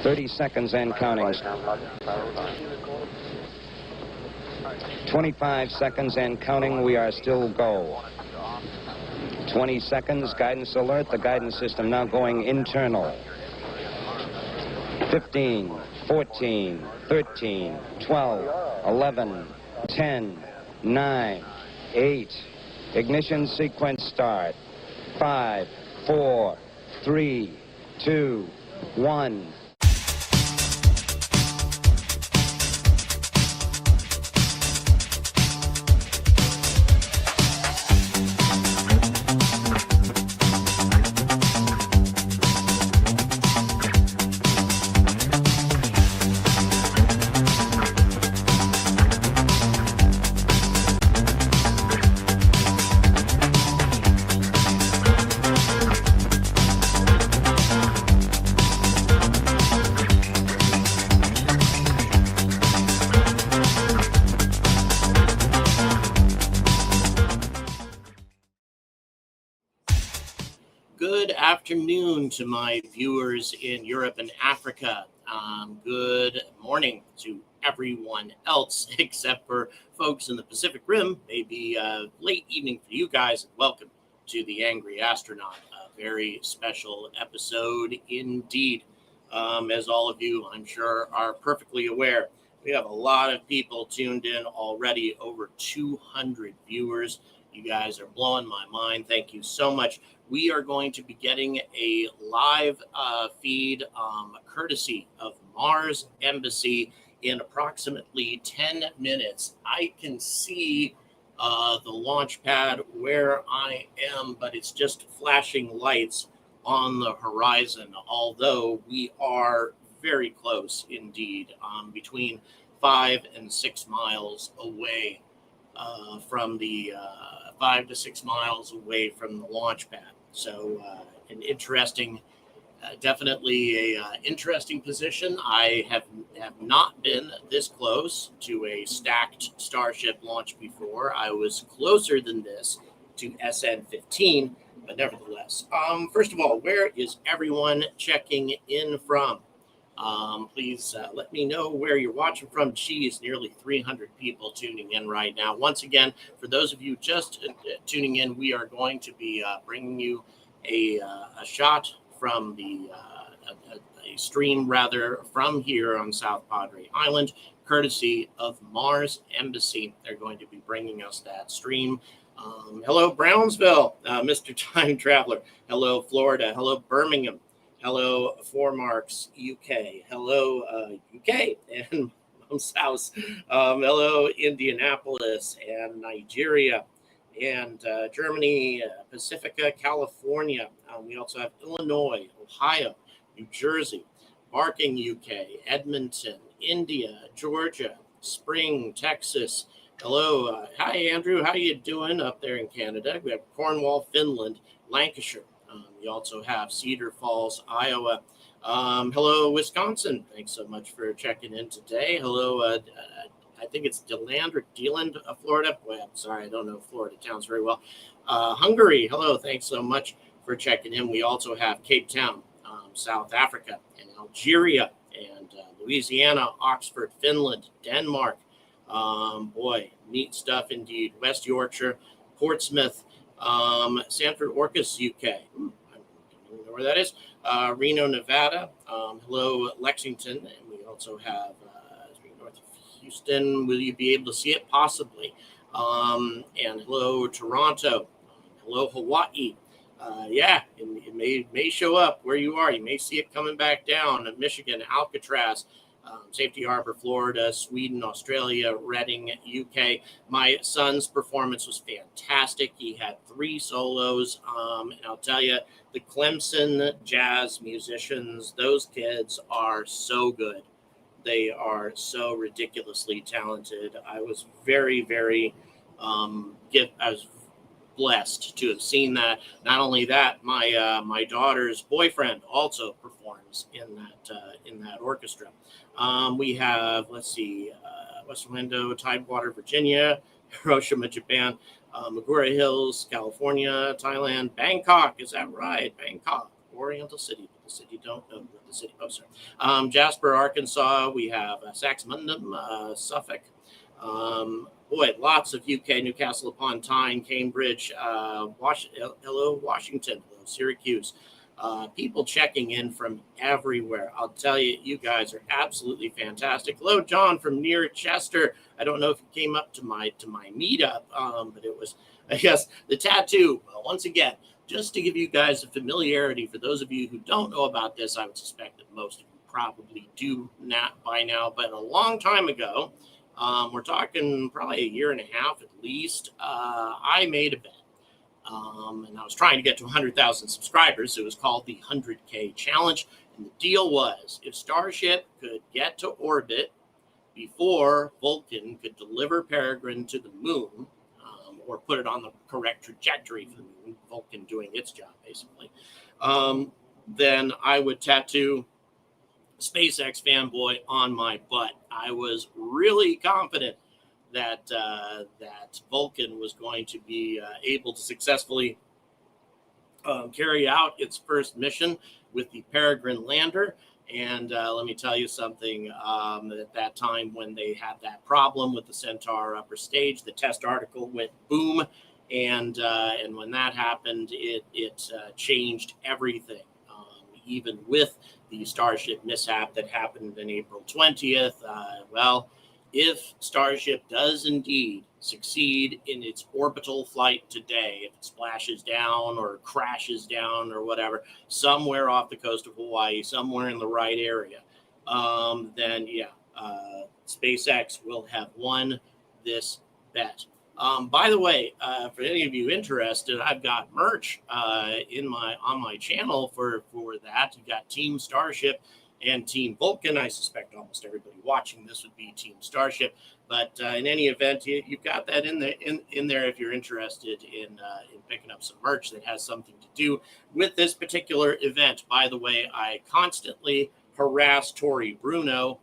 30 seconds and counting. 25 seconds and counting. We are still go. 20 seconds. Guidance alert. The guidance system now going internal. 15, 14, 13, 12, 11, 10, 9, 8. Ignition sequence start. 5, 4, 3, 2, 1. Good afternoon to my viewers in Europe and Africa. Good morning to everyone else except for folks in the Pacific Rim. Maybe late evening for you guys. Welcome to the Angry Astronaut. A very special episode indeed. As all of you, I'm sure, are perfectly aware, we have a lot of people tuned in already, over 200 viewers. You guys are blowing my mind. Thank you so much. We are going to be getting a live feed courtesy of Mars Embassy in approximately 10 minutes. I can see the launch pad where I am, but it's just flashing lights on the horizon, although we are very close indeed, between 5 and 6 miles away from the 5 to 6 miles away from the launch pad. So an interesting, definitely a interesting position. I have not been this close to a stacked Starship launch before. I was closer than this to SN15, but nevertheless. First of all, where is everyone checking in from? Please let me know where you're watching from. Geez, nearly 300 people tuning in right now. Once again, for those of you just tuning in, we are going to be bringing you a shot from the a stream rather from here on South Padre Island, courtesy of Mars Embassy. They're going to be bringing us that stream. Hello, Brownsville, Mr. Time Traveler. Hello, Florida. Hello, Birmingham. Hello, Four Marks, UK. Hello, UK and Mom's House. Hello, Indianapolis and Nigeria and Germany, Pacifica, California. We also have Illinois, Ohio, New Jersey, Barking, UK, Edmonton, India, Georgia, Spring, Texas. Hello. Hi, Andrew. How you doing up there in Canada? We have Cornwall, Finland, Lancashire. We also have Cedar Falls, Iowa. Hello, Wisconsin. Thanks so much for checking in today. Hello, I think it's DeLand or Deland, Florida. Boy, I'm sorry, I don't know Florida towns very well. Hungary. Hello, thanks so much for checking in. We also have Cape Town, South Africa, and Algeria, and Louisiana, Oxford, Finland, Denmark. Boy, neat stuff indeed. West Yorkshire, Portsmouth, Sanford Orcas, UK. I don't know where that is. Reno, Nevada. Hello, Lexington. And we also have north of Houston. Will you be able to see it? Possibly. And hello, Toronto. Hello, Hawaii. Yeah, it may show up where you are. You may see it coming back down at Michigan, Alcatraz. Safety Harbor, Florida, Sweden, Australia, Reading, UK. My son's performance was fantastic. He had 3 solos. And I'll tell you, the Clemson jazz musicians, those kids are so good. They are so ridiculously talented. I was very, very I was blessed to have seen that. Not only that, my daughter's boyfriend also performs in that orchestra. We have, let's see, West Orlando, Tidewater, Virginia, Hiroshima, Japan, Magura Hills, California, Thailand, Bangkok. Is that right? Bangkok, Oriental City, the city. Don't know the city. Oh, sorry. Jasper, Arkansas. We have Saxmundham, Suffolk. Boy, lots of UK, Newcastle upon Tyne, Cambridge, hello, Washington, hello, Syracuse. People checking in from everywhere. I'll tell you, you guys are absolutely fantastic. Hello, John from near Chester. I don't know if you came up to my meetup, but it was, I guess, the tattoo. Well, once again, just to give you guys a familiarity, for those of you who don't know about this, I would suspect that most of you probably do not by now, but a long time ago, we're talking probably a year and a half at least, I made a bet. And I was trying to get to 100,000 subscribers. It was called the 100K Challenge. And the deal was, if Starship could get to orbit before Vulcan could deliver Peregrine to the moon, or put it on the correct trajectory for the moon, Vulcan doing its job, basically, then I would tattoo SpaceX fanboy on my butt. I was really confident that that Vulcan was going to be able to successfully carry out its first mission with the Peregrine lander. And let me tell you something, at that time when they had that problem with the Centaur upper stage, the test article went boom. And when that happened, it changed everything, even with the Starship mishap that happened on April 20th. Well, if Starship does indeed succeed in its orbital flight today, if it splashes down or crashes down or whatever, somewhere off the coast of Hawaii, somewhere in the right area, then yeah, SpaceX will have won this bet. By the way, for any of you interested, I've got merch on my channel for that. You got Team Starship and Team Vulcan. I suspect almost everybody watching this would be Team Starship, but in any event, you've got that in there if you're interested in picking up some merch that has something to do with this particular event. By the way, I constantly harass Tori Bruno,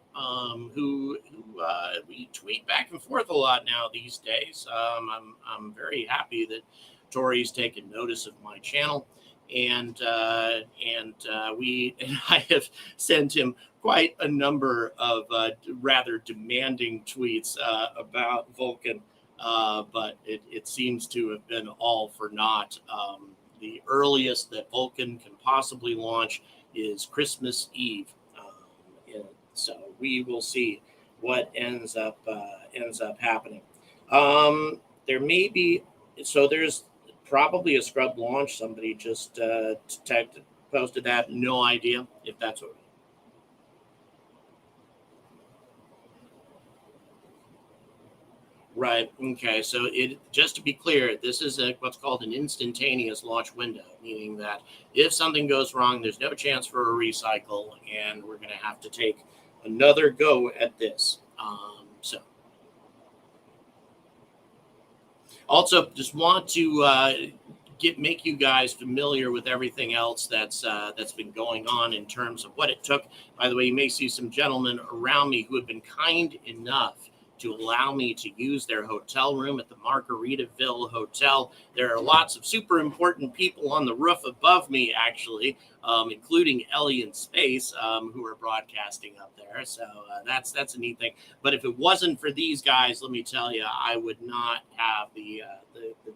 who we tweet back and forth a lot now these days. I'm very happy that Tori's taken notice of my channel. And I have sent him quite a number of rather demanding tweets about Vulcan, but it seems to have been all for naught. The earliest that Vulcan can possibly launch is Christmas Eve, so we will see what ends up happening. There may be, so there's probably a scrub launch. Somebody just posted that. No idea if that's what. Right. Okay. So just to be clear, this is what's called an instantaneous launch window, meaning that if something goes wrong, there's no chance for a recycle, and we're going to have to take another go at this. So. Also, just want to make you guys familiar with everything else that's been going on in terms of what it took. By the way, you may see some gentlemen around me who have been kind enough to allow me to use their hotel room at the Margaritaville Hotel. There are lots of super important people on the roof above me, actually, including Ellie in space, who are broadcasting up there. So that's a neat thing. But if it wasn't for these guys, let me tell you, I would not have the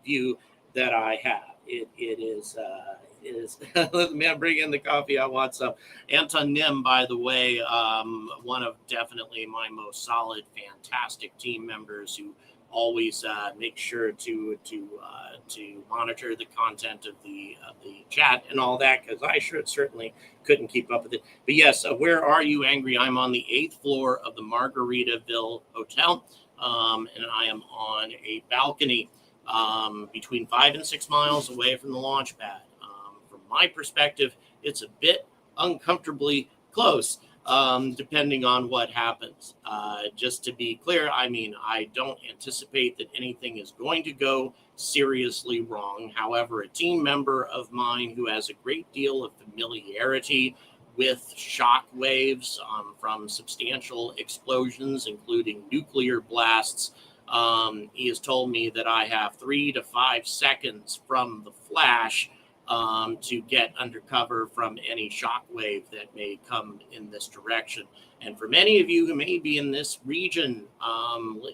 view that I have. It is let me bring in the coffee. I want some. Anton Nim, by the way, one of definitely my most solid, fantastic team members who always make sure to monitor the content of the chat and all that, because I certainly couldn't keep up with it. But yes, where are you, Angry? I'm on the 8th floor of the Margaritaville Hotel, and I am on a balcony between 5 and 6 miles away from the launch pad. From my perspective, it's a bit uncomfortably close, depending on what happens. Just to be clear, I mean, I don't anticipate that anything is going to go seriously wrong. However, a team member of mine who has a great deal of familiarity with shock waves from substantial explosions, including nuclear blasts, he has told me that I have 3 to 5 seconds from the flash to get undercover from any shock wave that may come in this direction. And for many of you who may be in this region,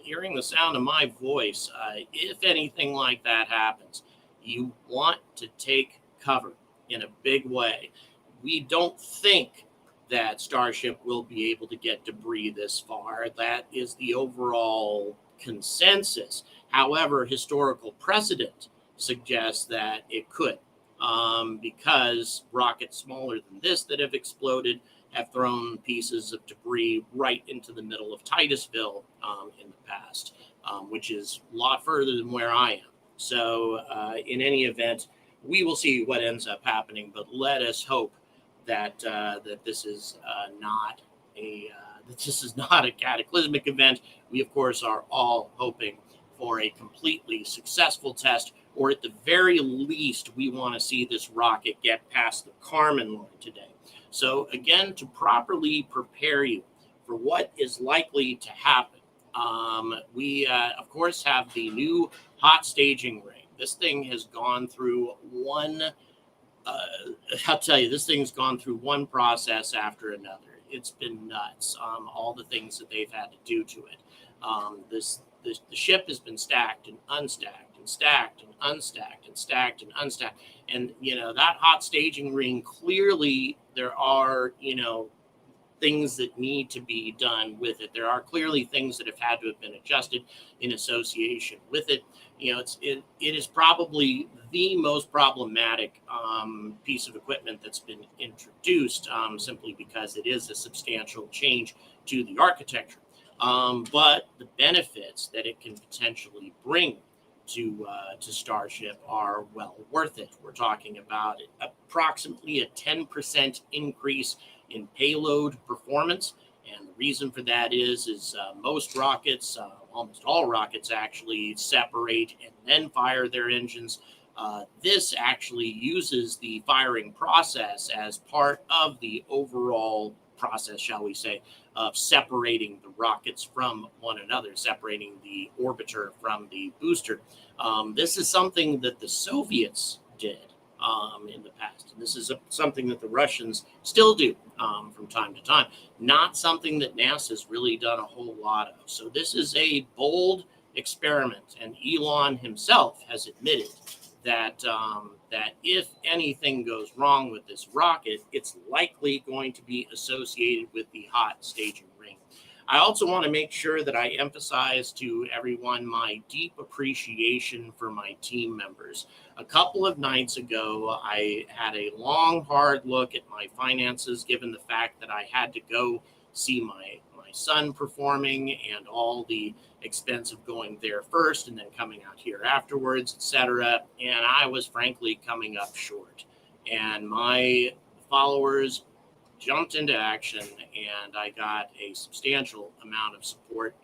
hearing the sound of my voice, if anything like that happens, you want to take cover in a big way. We don't think that Starship will be able to get debris this far. That is the overall consensus. However, historical precedent suggests that it could, because rockets smaller than this that have exploded have thrown pieces of debris right into the middle of Titusville in the past, which is a lot further than where I am. So in any event, we will see what ends up happening, but let us hope that that this is not a cataclysmic event. We, of course, are all hoping for a completely successful test, or at the very least, we want to see this rocket get past the Kármán line today. So again, to properly prepare you for what is likely to happen, we, of course, have the new hot staging ring. This thing has gone through I'll tell you, this thing's gone through one process after another. It's been nuts, all the things that they've had to do to it. The ship has been stacked and unstacked and stacked and unstacked and stacked and unstacked. And, that hot staging ring, clearly there are, things that need to be done with it. There are clearly things that have had to have been adjusted in association with it. It is probably the most problematic piece of equipment that's been introduced, simply because it is a substantial change to the architecture. But the benefits that it can potentially bring to Starship are well worth it. We're talking about approximately a 10% increase in payload performance, and the reason for that is most rockets, almost all rockets actually, separate and then fire their engines. This actually uses the firing process as part of the overall process, shall we say, of separating the rockets from one another, separating the orbiter from the booster. This is something that the Soviets did in the past. And this is something that the Russians still do from time to time. Not something that NASA's really done a whole lot of. So this is a bold experiment, and Elon himself has admitted that that if anything goes wrong with this rocket, it's likely going to be associated with the hot staging ring. I also want to make sure that I emphasize to everyone my deep appreciation for my team members. A couple of nights ago, I had a long, hard look at my finances, given the fact that I had to go see my son performing and all the expense of going there first and then coming out here afterwards, etc. And I was frankly coming up short. And my followers jumped into action, and I got a substantial amount of support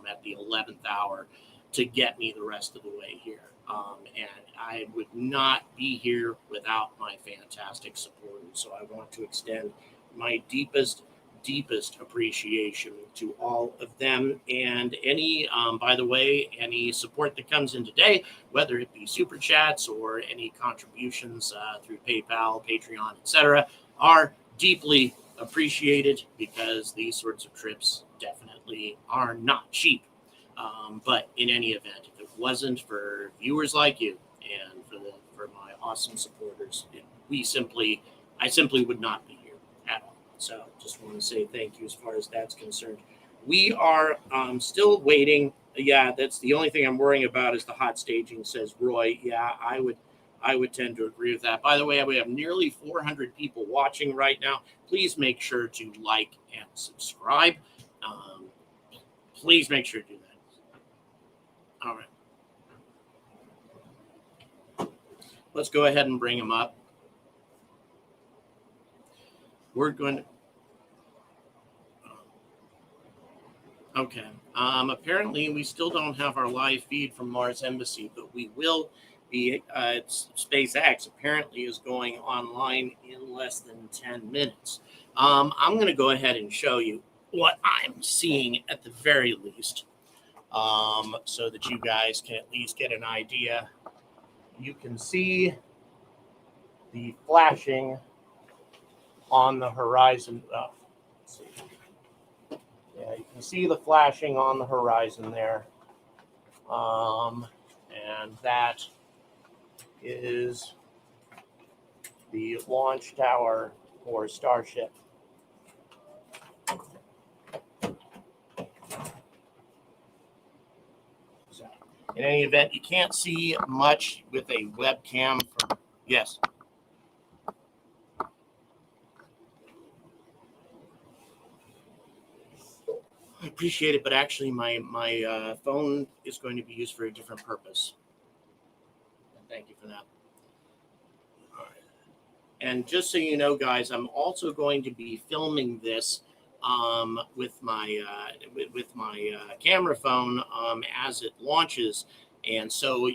at the 11th hour to get me the rest of the way here. And I would not be here without my fantastic supporters. So I want to extend my deepest appreciation to all of them, and any by the way, any support that comes in today, whether it be super chats or any contributions through PayPal, Patreon, etc., are deeply appreciated, because these sorts of trips definitely are not cheap. But in any event, if it wasn't for viewers like you and for my awesome supporters, I simply would not be here at all. So just want to say thank you as far as that's concerned. We are still waiting. Yeah, that's the only thing I'm worrying about is the hot staging, says Roy. Yeah, I would tend to agree with that. By the way, we have nearly 400 people watching right now. Please make sure to like and subscribe. Please make sure to do that. All right. Let's go ahead and bring them up. We're going to... Okay. Apparently, we still don't have our live feed from Mars Embassy, but we will be. SpaceX apparently is going online in less than 10 minutes. I'm going to go ahead and show you what I'm seeing at the very least, so that you guys can at least get an idea. You can see the flashing on the horizon. Let's see. Yeah, you can see the flashing on the horizon there. And that is the launch tower for Starship. So, in any event, you can't see much with a webcam from, yes. I appreciate it, but actually my phone is going to be used for a different purpose. Thank you for that. All right. And just so you know, guys, I'm also going to be filming this with my camera phone as it launches, and so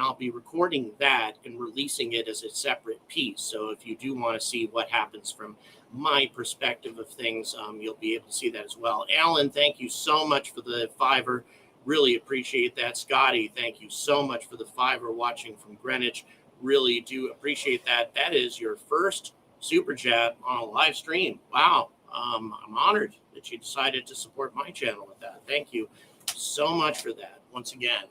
I'll be recording that and releasing it as a separate piece. So if you do want to see what happens from my perspective of things, you'll be able to see that as well. Alan, thank you so much for the $5. Really appreciate that. Scotty, thank you so much for the $5 watching from Greenwich. Really do appreciate that. That is your first super chat on a live stream. Wow. I'm honored that you decided to support my channel with that. Thank you so much for that. Once again,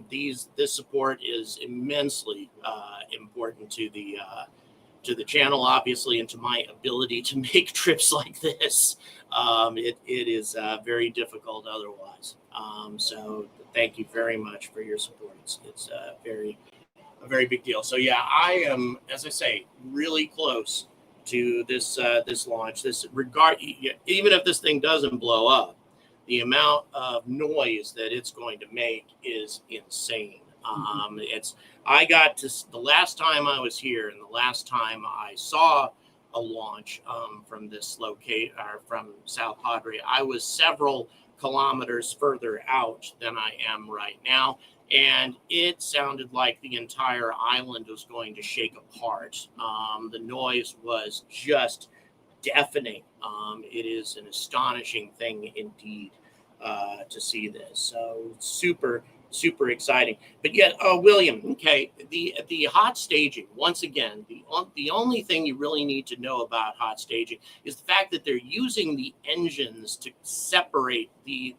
this support is immensely important to the channel, obviously, and to my ability to make trips like this. It is very difficult otherwise. So thank you very much for your support. It's a very big deal. So yeah, I am, as I say, really close to this launch. Even if this thing doesn't blow up, the amount of noise that it's going to make is insane. The last time I was here and the last time I saw a launch from this from South Padre, I was several kilometers further out than I am right now. And it sounded like the entire island was going to shake apart. The noise was just deafening. It is an astonishing thing indeed to see this. So super, super exciting. But yet, William, okay, the hot staging, once again, the only thing you really need to know about hot staging is the fact that they're using the engines to separate the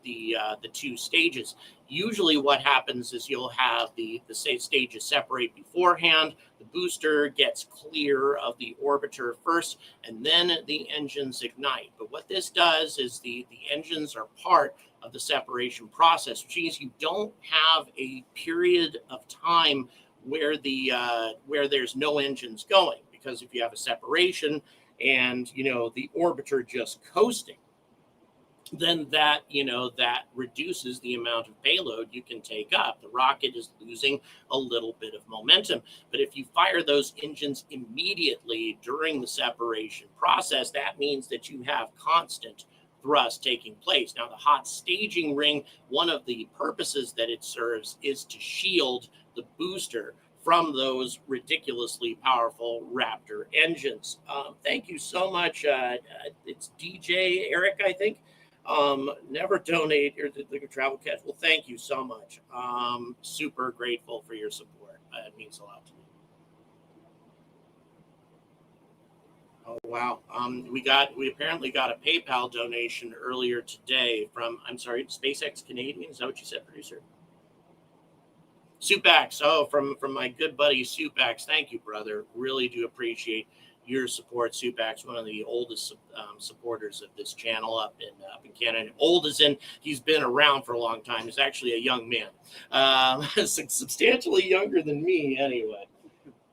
two stages. Usually what happens is you'll have the stages separate beforehand. The booster gets clear of the orbiter first, and then the engines ignite. But what this does is the engines are part of the separation process, which means you don't have a period of time where where there's no engines going. Because if you have a separation and the orbiter just coasting, then that reduces the amount of payload you can take up. The rocket is losing a little bit of momentum. But if you fire those engines immediately during the separation process, that means that you have constant thrust taking place. Now, the hot staging ring, one of the purposes that it serves is to shield the booster from those ridiculously powerful Raptor engines. Thank you so much. It's DJ Eric, I think. Never donate or the travel catch. Well, thank you so much. Super grateful for your support. It means a lot to me. Oh, wow. We apparently got a PayPal donation earlier today from, I'm sorry, SpaceX Canadian. Is that what you said, producer? Supax. Oh, from my good buddy Supax. Thank you, brother. Really do appreciate your support. Supax, one of the oldest supporters of this channel up in Canada. Old as in he's been around for a long time. He's actually a young man, substantially younger than me anyway.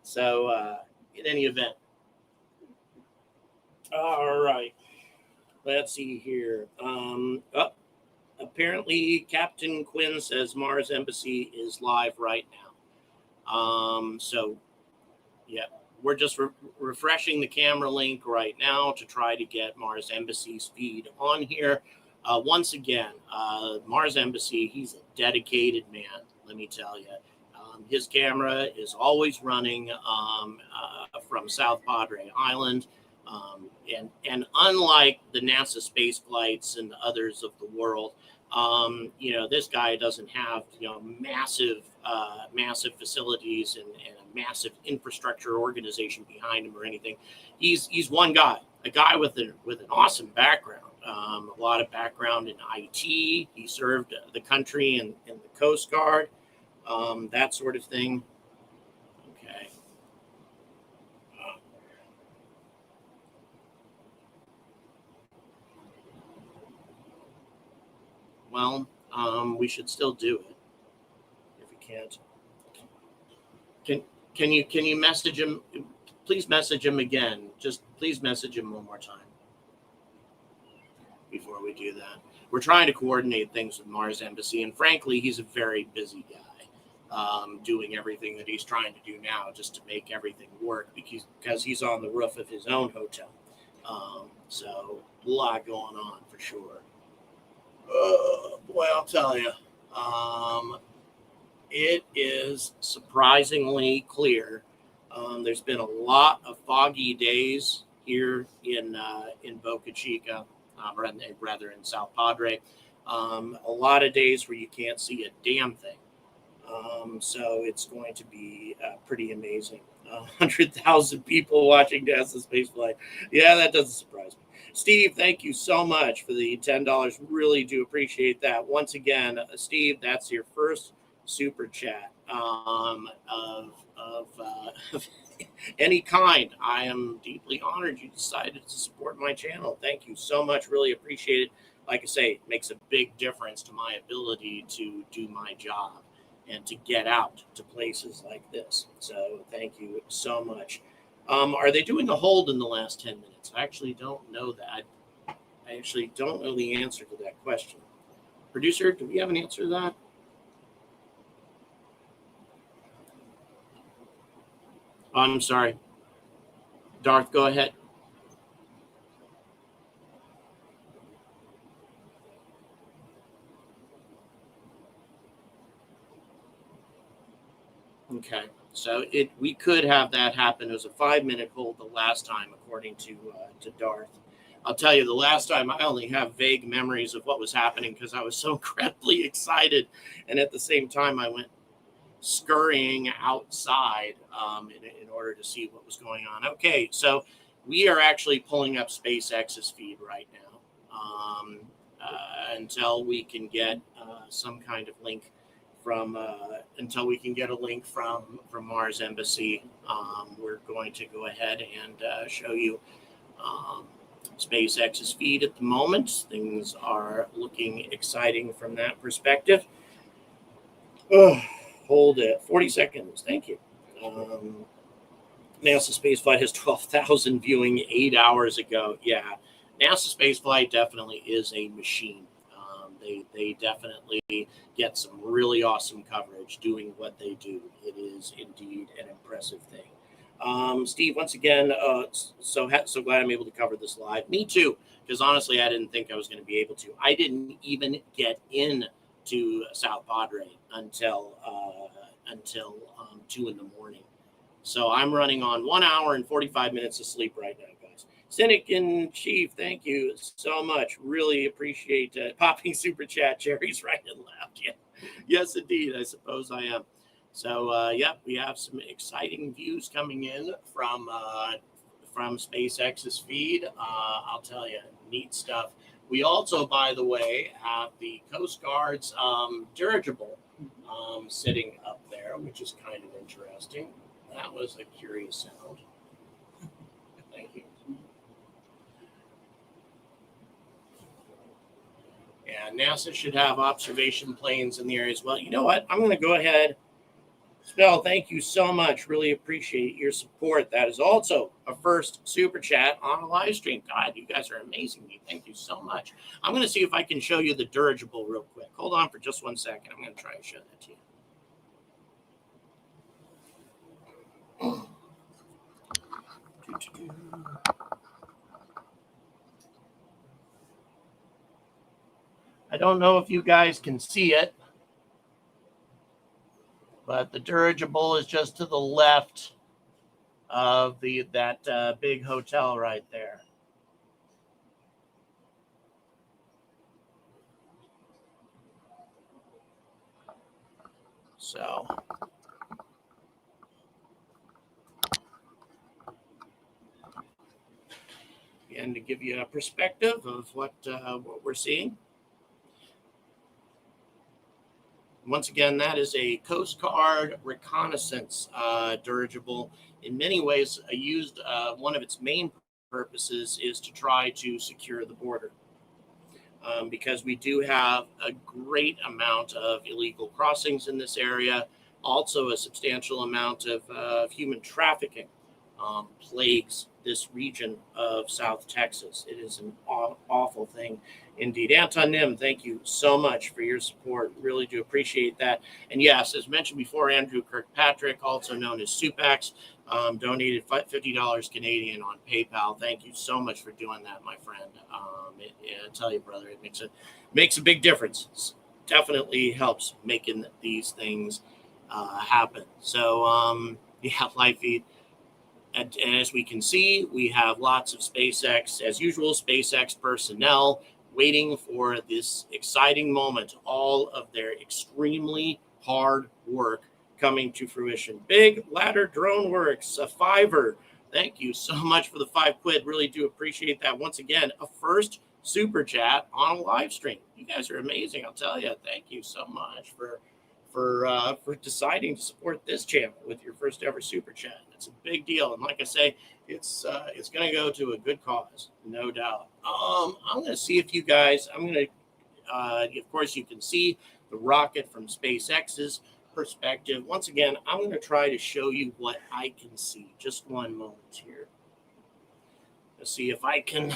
So in any event. All right. Let's see here. Apparently, Captain Quinn says Mars Embassy is live right now. So, yeah, we're just refreshing the camera link right now to try to get Mars Embassy's feed on here. Once again, Mars Embassy, he's a dedicated man, let me tell you. His camera is always running from South Padre Island. And unlike the NASA space flights and others of the world, this guy doesn't have massive facilities and a massive infrastructure organization behind him or anything. He's one guy, a guy with an awesome background, a lot of background in IT. He served the country in the Coast Guard, that sort of thing. Okay. Well, we should still do it if we can't. Can you message him? Please message him again. Just please message him one more time before we do that. We're trying to coordinate things with Mars Embassy, and frankly, he's a very busy guy, doing everything that he's trying to do now just to make everything work because he's on the roof of his own hotel. So a lot going on for sure. Boy, I'll tell you, it is surprisingly clear. There's been a lot of foggy days here in Boca Chica, rather in South Padre. A lot of days where you can't see a damn thing. So it's going to be pretty amazing. 100,000 people watching NASA spaceflight. Yeah, that doesn't surprise me. Steve, thank you so much for the $10. Really do appreciate that. Once again, Steve, that's your first super chat of any kind. I am deeply honored you decided to support my channel. Thank you so much. Really appreciate it. Like I say, it makes a big difference to my ability to do my job and to get out to places like this. So thank you so much. Are they doing a hold in the last 10 minutes? I actually don't know that. I actually don't know the answer to that question. Producer, do we have an answer to that? I'm sorry. Darth, go ahead. Okay, so we could have that happen. It was a 5-minute hold the last time, according to Darth. I'll tell you, the last time I only have vague memories of what was happening because I was so incredibly excited, and at the same time I went scurrying outside in order to see what was going on. Okay, so we are actually pulling up SpaceX's feed right now until we can get some kind of link from until we can get a link from Mars Embassy. We're going to go ahead and show you SpaceX's feed at the moment. Things are looking exciting from that perspective. Hold it. 40 seconds. Thank you. NASA spaceflight has 12,000 viewing 8 hours ago. Yeah, NASA spaceflight definitely is a machine. They definitely get some really awesome coverage doing what they do. It is indeed an impressive thing. Steve, once again, so glad I'm able to cover this live. Me too, because honestly, I didn't think I was going to be able to. I didn't even get in to South Padre until 2 in the morning. So I'm running on 1 hour and 45 minutes of sleep right now, guys. Cynic in Chief, thank you so much. Really appreciate popping super chat cherries right and left. Yeah. Yes, indeed. I suppose I am. So, yeah, we have some exciting views coming in from SpaceX's feed. I'll tell you, neat stuff. We also, by the way, have the Coast Guard's dirigible sitting up there, which is kind of interesting. That was a curious sound. Thank you. Yeah, NASA should have observation planes in the area as well. You know what? I'm going to go ahead. Spell, thank you so much. Really appreciate your support. That is also a first super chat on a live stream. God, you guys are amazing. Thank you so much. I'm going to see if I can show you the dirigible real quick. Hold on for just 1 second. I'm going to try and show that to you. I don't know if you guys can see it, but the dirigible is just to the left of that big hotel right there. So again, to give you a perspective of what we're seeing. Once again, that is a Coast Guard reconnaissance dirigible. In many ways, one of its main purposes is to try to secure the border. Because we do have a great amount of illegal crossings in this area, also a substantial amount of human trafficking plagues this region of South Texas. It is an awful thing indeed. Anton Nim, thank you so much for your support. Really do appreciate that. And yes, as mentioned before, Andrew Kirkpatrick, also known as Supax, donated $50 Canadian on PayPal. Thank you so much for doing that, my friend. I tell you, brother, it makes a big difference. It definitely helps making these things happen. So, yeah, live feed. And as we can see, we have lots of SpaceX, as usual, SpaceX personnel waiting for this exciting moment, all of their extremely hard work coming to fruition. Big Ladder Drone Works, a $5. Thank you so much for the $5. Really do appreciate that. Once again, a first super chat on a live stream. You guys are amazing, I'll tell you. Thank you so much for deciding to support this channel with your first ever super chat. It's a big deal, and like I say, it's going to go to a good cause, no doubt. I'm going to see if you guys. Of course, you can see the rocket from SpaceX's perspective. Once again, I'm going to try to show you what I can see. Just one moment here. Let's see if I can.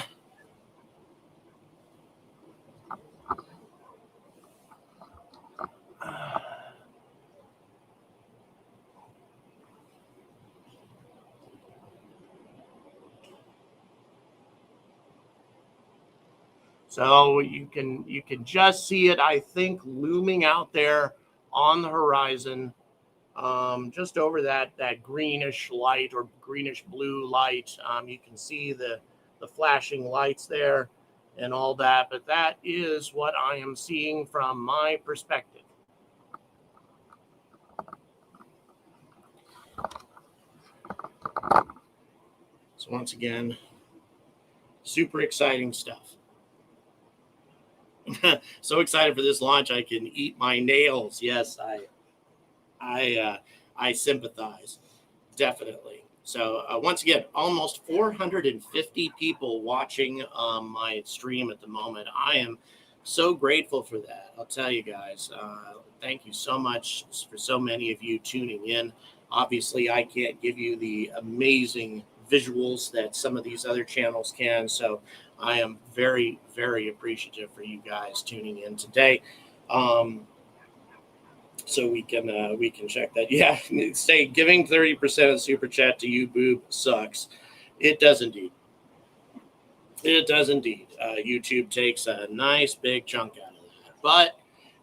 So you can just see it, I think, looming out there on the horizon, just over that greenish light or greenish blue light. You can see the flashing lights there and all that, but that is what I am seeing from my perspective. So once again, super exciting stuff. So excited for this launch, I can eat my nails. Yes, I sympathize, definitely. So once again, almost 450 people watching my stream at the moment. I am so grateful for that. I'll tell you guys, thank you so much for so many of you tuning in. Obviously, I can't give you the amazing visuals that some of these other channels can. So I am very, very appreciative for you guys tuning in today. So we can check that. Yeah, say giving 30% of super chat to you, boob, sucks. It does indeed. It does indeed. YouTube takes a nice big chunk out of that, but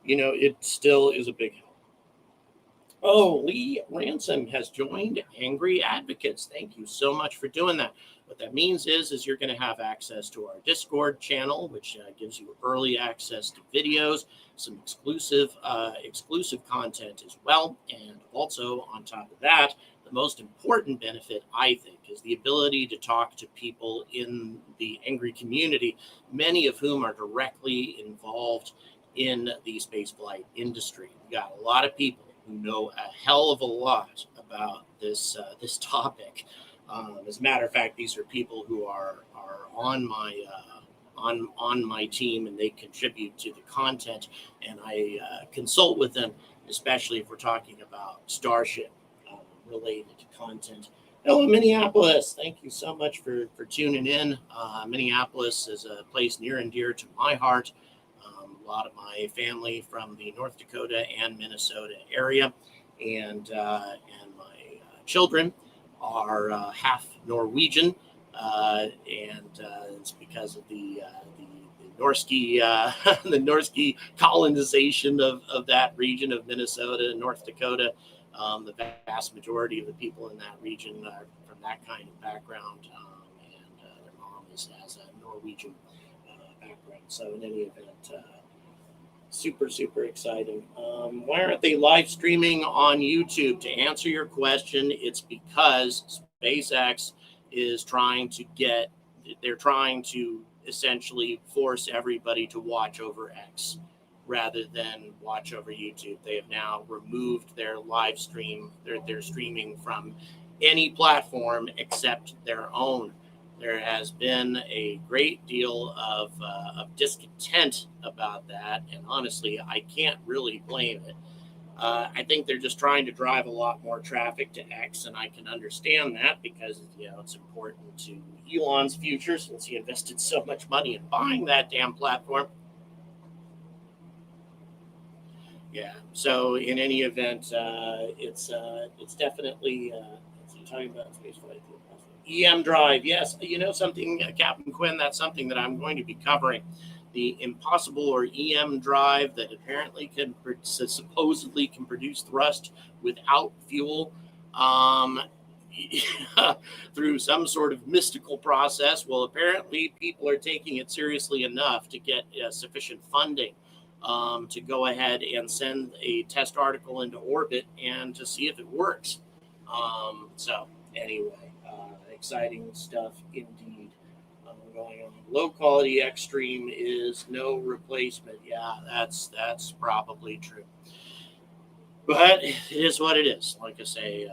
it still is a big help. Oh, Lee Ransom has joined Angry Advocates. Thank you so much for doing that. What that means is you're going to have access to our Discord channel, which gives you early access to videos, some exclusive content as well. And also on top of that, the most important benefit, I think, is the ability to talk to people in the Angry community, many of whom are directly involved in the spaceflight industry. We got a lot of people who know a hell of a lot about this topic. As a matter of fact, these are people who are on my on my team, and they contribute to the content, and I consult with them, especially if we're talking about Starship related content. Hello, Minneapolis. Thank you so much for tuning in. Minneapolis is a place near and dear to my heart. A lot of my family from the North Dakota and Minnesota area, and my children are half Norwegian, and it's because of the Norski the Norski colonization of that region of Minnesota and North Dakota. The vast majority of the people in that region are from that kind of background, and their mom has a Norwegian background. So in any event, super, super exciting. Why aren't they live streaming on YouTube? To answer your question, it's because SpaceX is trying to get they're trying to essentially force everybody to watch over X rather than watch over YouTube. They have now removed their live stream, their streaming from any platform except their own. There has been a great deal of discontent about that, and honestly, I can't really blame it. I think they're just trying to drive a lot more traffic to X, and I can understand that because it's important to Elon's future since he invested so much money in buying that damn platform. Yeah. So in any event, it's definitely talking about space flight. EM drive, yes. Something, Captain Quinn. That's something that I'm going to be covering. The impossible or EM drive that apparently supposedly can produce thrust without fuel through some sort of mystical process. Well, apparently people are taking it seriously enough to get sufficient funding to go ahead and send a test article into orbit and to see if it works. So anyway, exciting stuff indeed. Going on. Low quality extreme is no replacement. Yeah, that's probably true. But it is what it is. Like I say,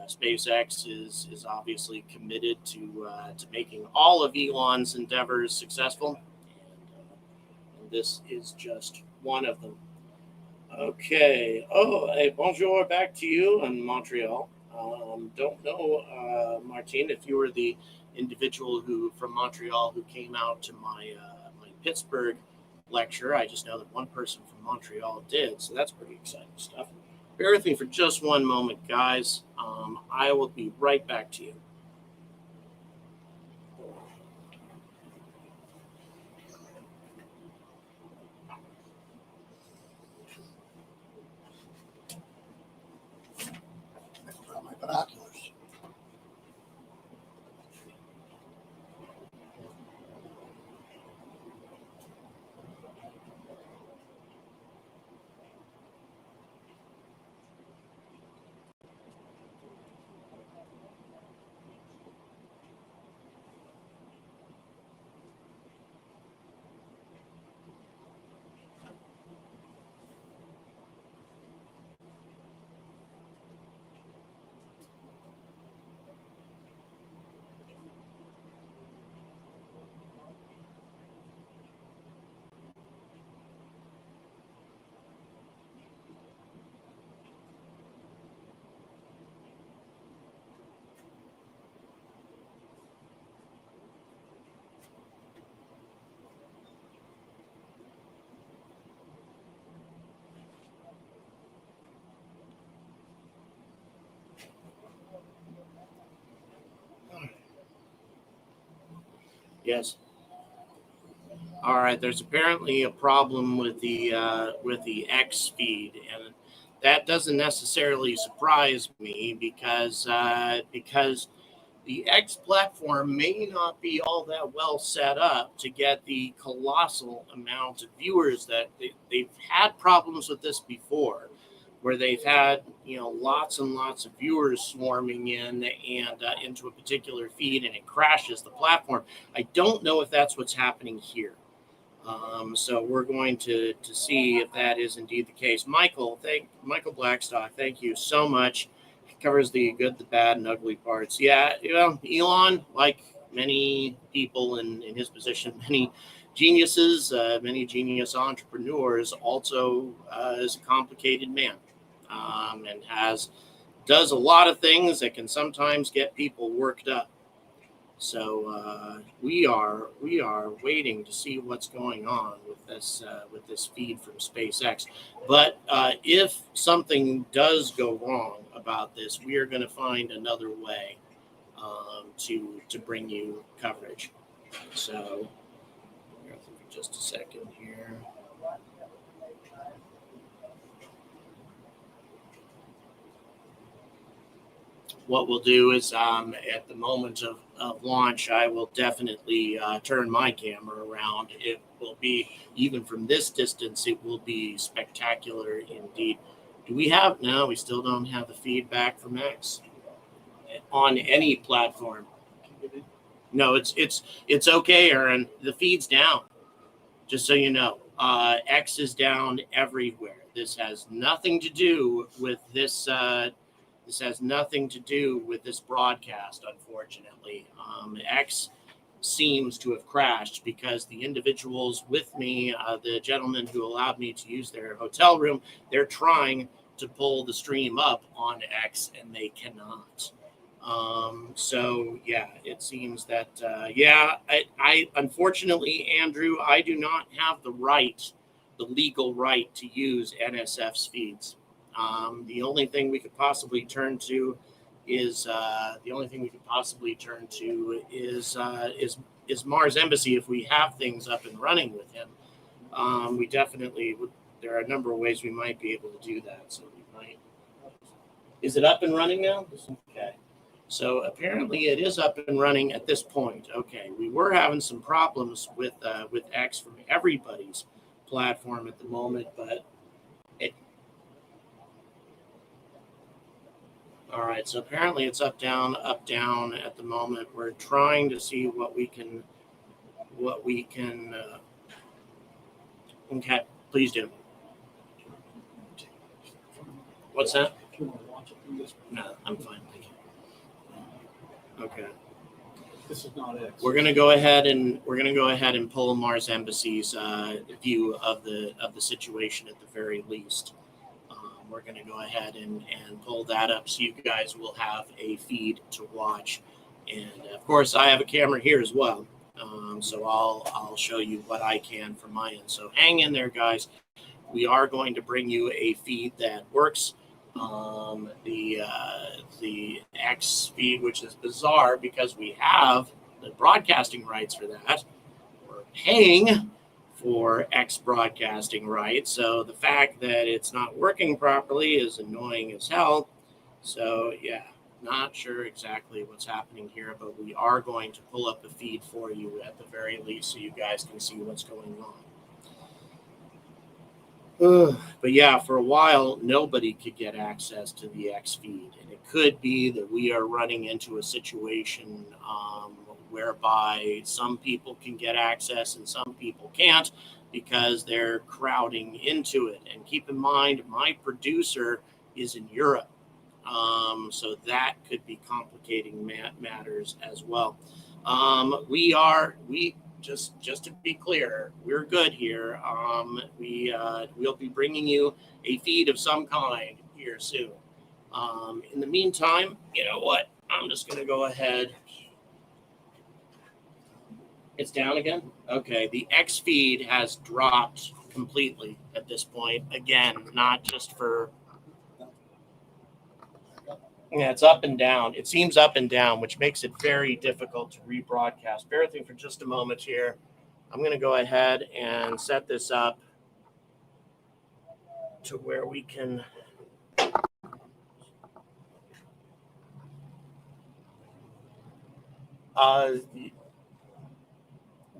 SpaceX is obviously committed to making all of Elon's endeavors successful, and this is just one of them. Okay. Oh, hey, bonjour, back to you in Montreal. Don't know, Martine, if you were the individual from Montreal who came out to my Pittsburgh lecture. I just know that one person from Montreal did, so that's pretty exciting stuff. Bear with me for just one moment, guys. I will be right back to you. I brought my binoculars. Yes. All right. There's apparently a problem with the X feed, and that doesn't necessarily surprise me because the X platform may not be all that well set up to get the colossal amount of viewers that they've had problems with this before, where they've had lots and lots of viewers swarming in and into a particular feed, and it crashes the platform. I don't know if that's what's happening here. So we're going to see if that is indeed the case. Michael Blackstock, thank you so much. Covers the good, the bad, and ugly parts. Yeah, Elon, like many people in his position, many geniuses, many genius entrepreneurs, also is a complicated man, and does a lot of things that can sometimes get people worked up. So we are waiting to see what's going on with this feed from SpaceX. But if something does go wrong about this, we are going to find another way to bring you coverage. So just a second here. What we'll do is at the moment of launch, I will definitely turn my camera around. It will be, even from this distance, it will be spectacular indeed. Do we have? No, we still don't have the feedback from X on any platform. No, it's okay, Aaron. The feed's down. Just so you know, X is down everywhere. This has nothing to do with this. This has nothing to do with this broadcast, unfortunately. X seems to have crashed because the individuals with me, the gentleman who allowed me to use their hotel room, they're trying to pull the stream up on X and they cannot. So yeah, it seems that, I unfortunately, Andrew, I do not have the legal right to use NSF's feeds. The only thing we could possibly turn to is Mars Embassy if we have things up and running with him. We definitely would. There are a number of ways we might be able to do that. So we might. Is it up and running now? Okay. So apparently it is up and running at this point. Okay, we were having some problems with X from everybody's platform at the moment, but all right. So apparently it's up down at the moment. We're trying to see what we can. Okay, please do. What's that? No, I'm fine. Thank you. Okay. This is not it. We're gonna go ahead and pull Mars Embassy's view of the situation at the very least. We're gonna go ahead and pull that up so you guys will have a feed to watch, and of course I have a camera here as well. So I'll show you what I can from my end. So hang in there, guys. We are going to bring you a feed that works. The X feed, which is bizarre because we have the broadcasting rights for that. We're paying for X broadcasting rights, so the fact that it's not working properly is annoying as hell. So yeah, not sure exactly what's happening here, but we are going to pull up a feed for you at the very least so you guys can see what's going on. But yeah, for a while, nobody could get access to the X feed. And it could be that we are running into a situation whereby some people can get access and some people can't because they're crowding into it. And keep in mind, my producer is in Europe. So that could be complicating matters as well. Just to be clear, we're good here. We'll be bringing you a feed of some kind here soon. In the meantime, you know what? I'm just going to go ahead. It's down again? Okay, the X feed has dropped completely at this point. Again, not just for... Yeah, it's up and down. It seems up and down, which makes it very difficult to rebroadcast. Bear with me for just a moment here. I'm going to go ahead and set this up to where we can...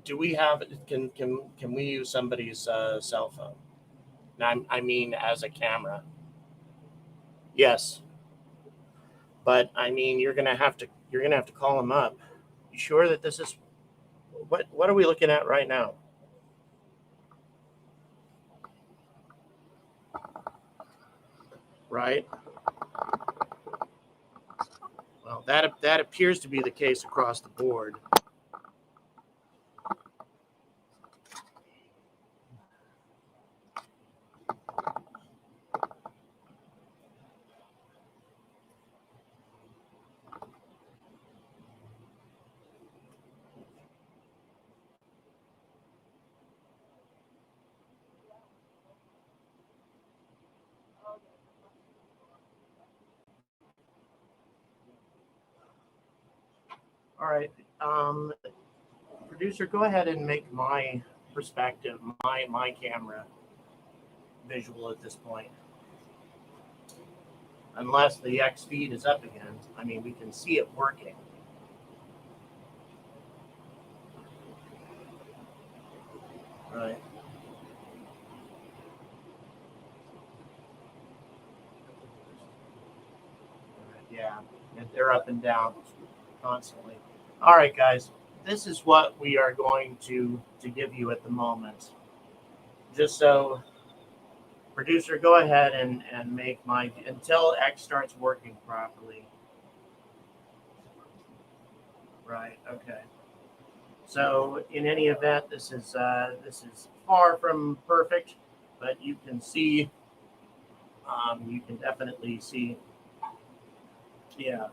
do we have... Can we use somebody's cell phone? I mean, as a camera. Yes. But I mean, you're gonna have to call them up. You sure that this is what are we looking at right now? Right. Well, that appears to be the case across the board. All right, producer, go ahead and make my perspective, my camera visual at this point. Unless the X feed is up again. I mean, we can see it working. Right. Yeah, they're up and down constantly. All right, guys. this is what we are going to give you at the moment. Just so, producer, go ahead and make my, until X starts working properly. Right, okay. So in any event, this is far from perfect, but you can see, you can definitely see, yeah,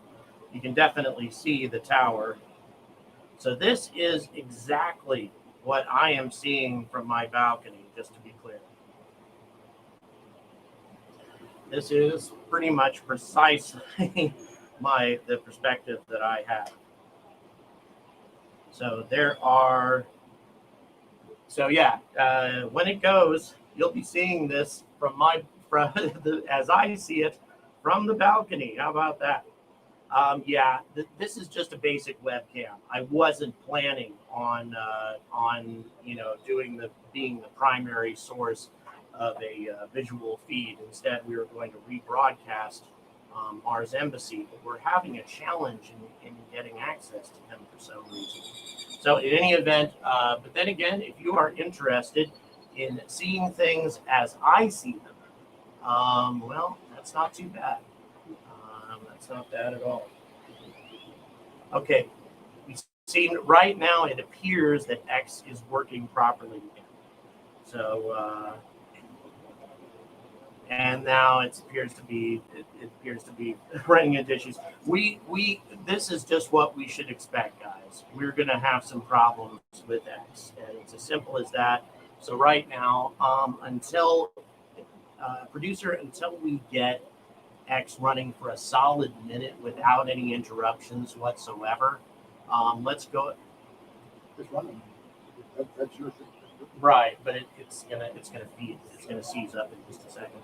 you can definitely see the tower. So this is exactly what I am seeing from my balcony, just to be clear. This is pretty much precisely the perspective that I have. So there are, so yeah, when it goes, you'll be seeing this from as I see it, from the balcony. How about that? Yeah, this is just a basic webcam. I wasn't planning on being the primary source of a visual feed. Instead, we were going to rebroadcast Mars Embassy, but we're having a challenge in getting access to them for some reason. So in any event, but then again, if you are interested in seeing things as I see them, well, that's not too bad. That's not bad at all. Okay, we see right now it appears that X is working properly again. So, and now it appears to be running into issues. This is just what we should expect, guys. We're going to have some problems with X, and it's as simple as that. So right now, until we get X running for a solid minute without any interruptions whatsoever. Let's go. It's running. That's your thing. Right, but it's gonna feed. It's gonna seize up in just a second.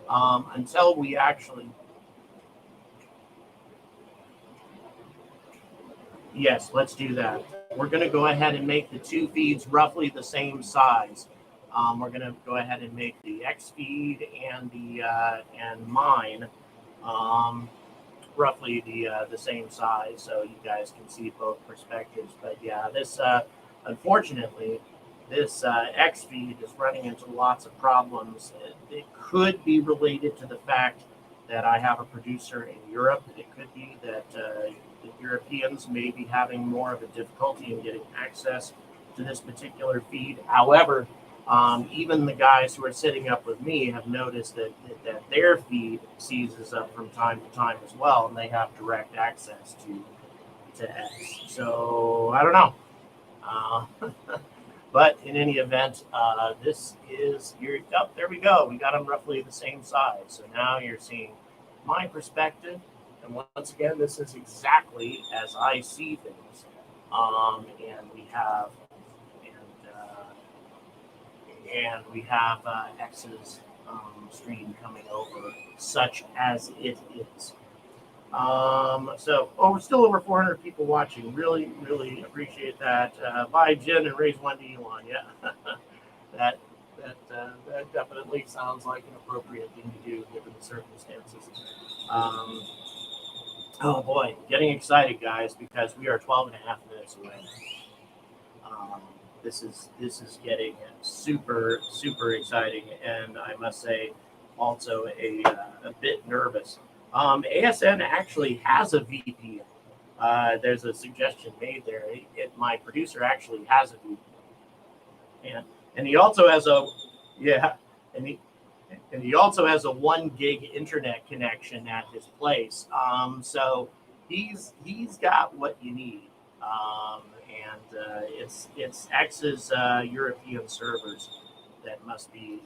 Until we actually. Yes, let's do that. We're gonna go ahead and make the two feeds roughly the same size. We're gonna go ahead and make the X feed and the and mine roughly the same size, so you guys can see both perspectives. But yeah, this unfortunately, this X feed is running into lots of problems. It could be related to the fact that I have a producer in Europe. It could be that the Europeans may be having more of a difficulty in getting access to this particular feed. However, even the guys who are sitting up with me have noticed that their feed seizes up from time to time as well, and they have direct access to X. So I don't know. But in any event, this is there we go. We got them roughly the same size. So now you're seeing my perspective. And once again, this is exactly as I see things. And we have X's stream coming over, such as it is. We're still over 400 people watching. Really, really appreciate that. Bye, Jen, and raise one to Elon. Yeah, that definitely sounds like an appropriate thing to do given the circumstances. Oh boy, getting excited, guys, because we are 12 and a half minutes away. This is getting super, super exciting, and I must say, also a bit nervous. ASN actually has a VPN. There's a suggestion made there. My producer actually has a VPN, and he also has he also has a 1 gig internet connection at his place. So he's got what you need. It's X's European servers that must be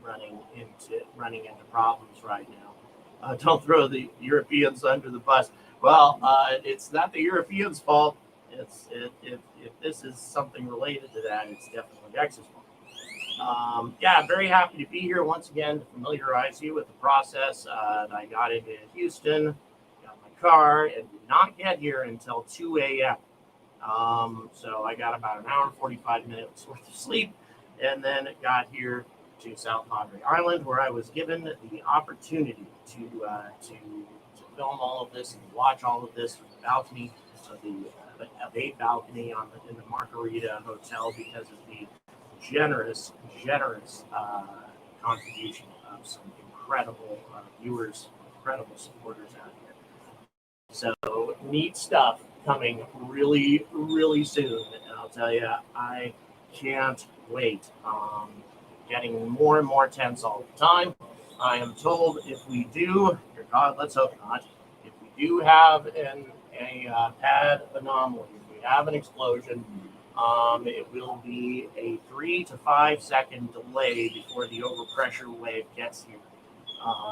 running into problems right now. Don't throw the Europeans under the bus. Well, it's not the Europeans' fault. If this is something related to that, it's definitely X's fault. I'm very happy to be here once again to familiarize you with the process. I got into Houston, got my car, and did not get here until 2 a.m. So I got about an hour and 45 minutes worth of sleep, and then got here to South Padre Island, where I was given the opportunity to film all of this and watch all of this from the balcony of the a balcony in the Margarita Hotel because of the generous contribution of some incredible viewers, incredible supporters out here. So neat stuff coming really, really soon. And I'll tell you, I can't wait. Getting more and more tense all the time. I am told if we do, dear God, let's hope not, if we do have a pad anomaly, if we have an explosion, it will be a 3 to 5 second delay before the overpressure wave gets here.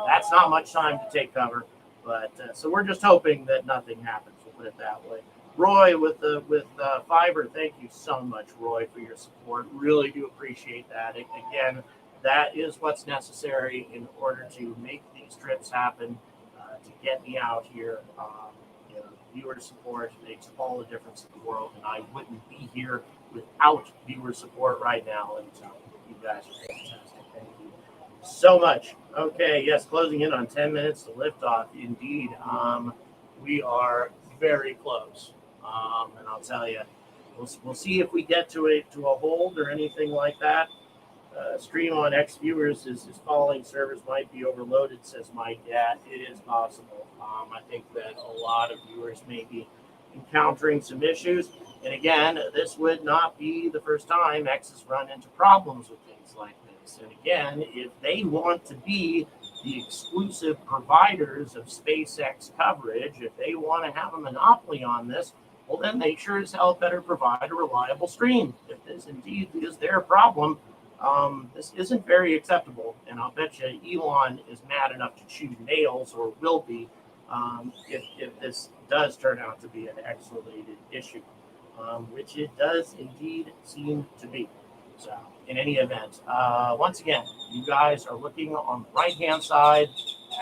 That's not much time to take cover, but so we're just hoping that nothing happens. We'll put it that way. Roy with Fiber, thank you so much, Roy, for your support. Really do appreciate that. Again, that is what's necessary in order to make these trips happen, to get me out here. Viewer support makes all the difference in the world, and I wouldn't be here without viewer support right now. And so you guys are fantastic. Thank you so much. Okay, yes, closing in on 10 minutes to liftoff. Indeed, we are very close. And I'll tell you, we'll see if we get to a hold or anything like that. Stream on X viewers is falling. Servers might be overloaded, says Mike. Yeah, it is possible. I think that a lot of viewers may be encountering some issues. And again, this would not be the first time X has run into problems with things like this. And again, if they want to be the exclusive providers of SpaceX coverage, if they want to have a monopoly on this, well, then they sure as hell better provide a reliable stream. If this indeed is their problem, this isn't very acceptable. And I'll bet you Elon is mad enough to chew nails, or will be, if this does turn out to be an X-related issue, which it does indeed seem to be. So in any event, once again, you guys are looking on the right-hand side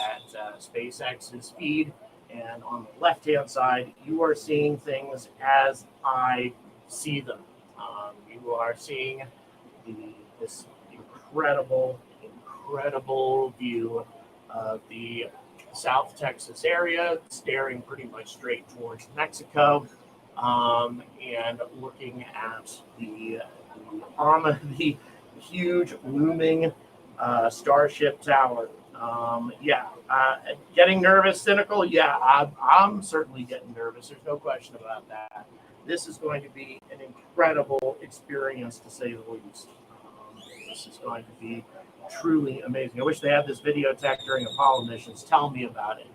at SpaceX's feed, and on the left-hand side, you are seeing things as I see them. You are seeing this incredible view of the South Texas area, staring pretty much straight towards Mexico, and looking at the huge looming Starship tower. Getting nervous, cynical. Yeah, I'm certainly getting nervous. There's no question about that. This is going to be an incredible experience, to say the least. This is going to be truly amazing. I wish they had this video tech during Apollo missions. Tell me about it.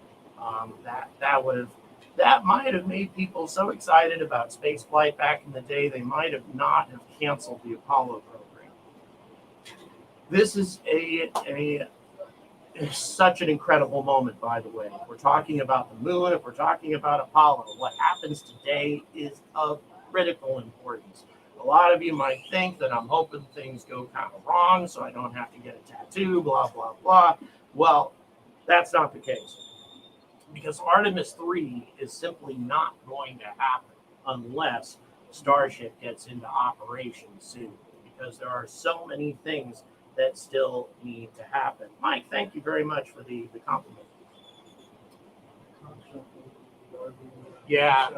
That might have made people so excited about spaceflight back in the day, they might have not have canceled the Apollo program. This is such an incredible moment, by the way. If we're talking about the moon, if we're talking about Apollo, what happens today is of critical importance. A lot of you might think that I'm hoping things go kind of wrong so I don't have to get a tattoo, blah, blah, blah. Well, that's not the case, because Artemis 3 is simply not going to happen unless Starship gets into operation soon, because there are so many things that still need to happen. Mike, thank you very much for the compliment. Yeah.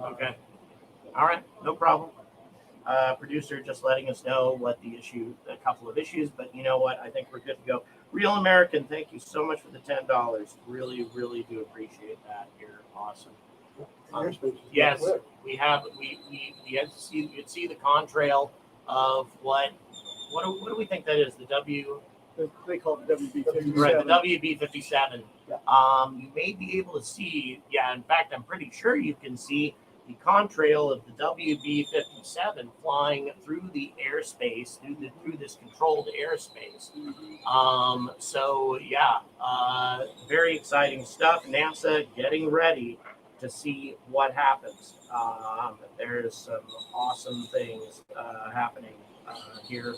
Okay. All right. No problem. Producer just letting us know what the issue, a couple of issues, but you know what? I think we're good to go. Real American, thank you so much for the $10. Really, really do appreciate that. You're awesome. Yes, we have. We had to see. You'd see the contrail of what do we think that is? The W. They call it WB-57. Right, the WB-57. Yeah. You may be able to see. Yeah, in fact, I'm pretty sure you can see the contrail of the WB-57 flying through the airspace, through this controlled airspace. So yeah, very exciting stuff. NASA getting ready to see what happens. There's some awesome things happening here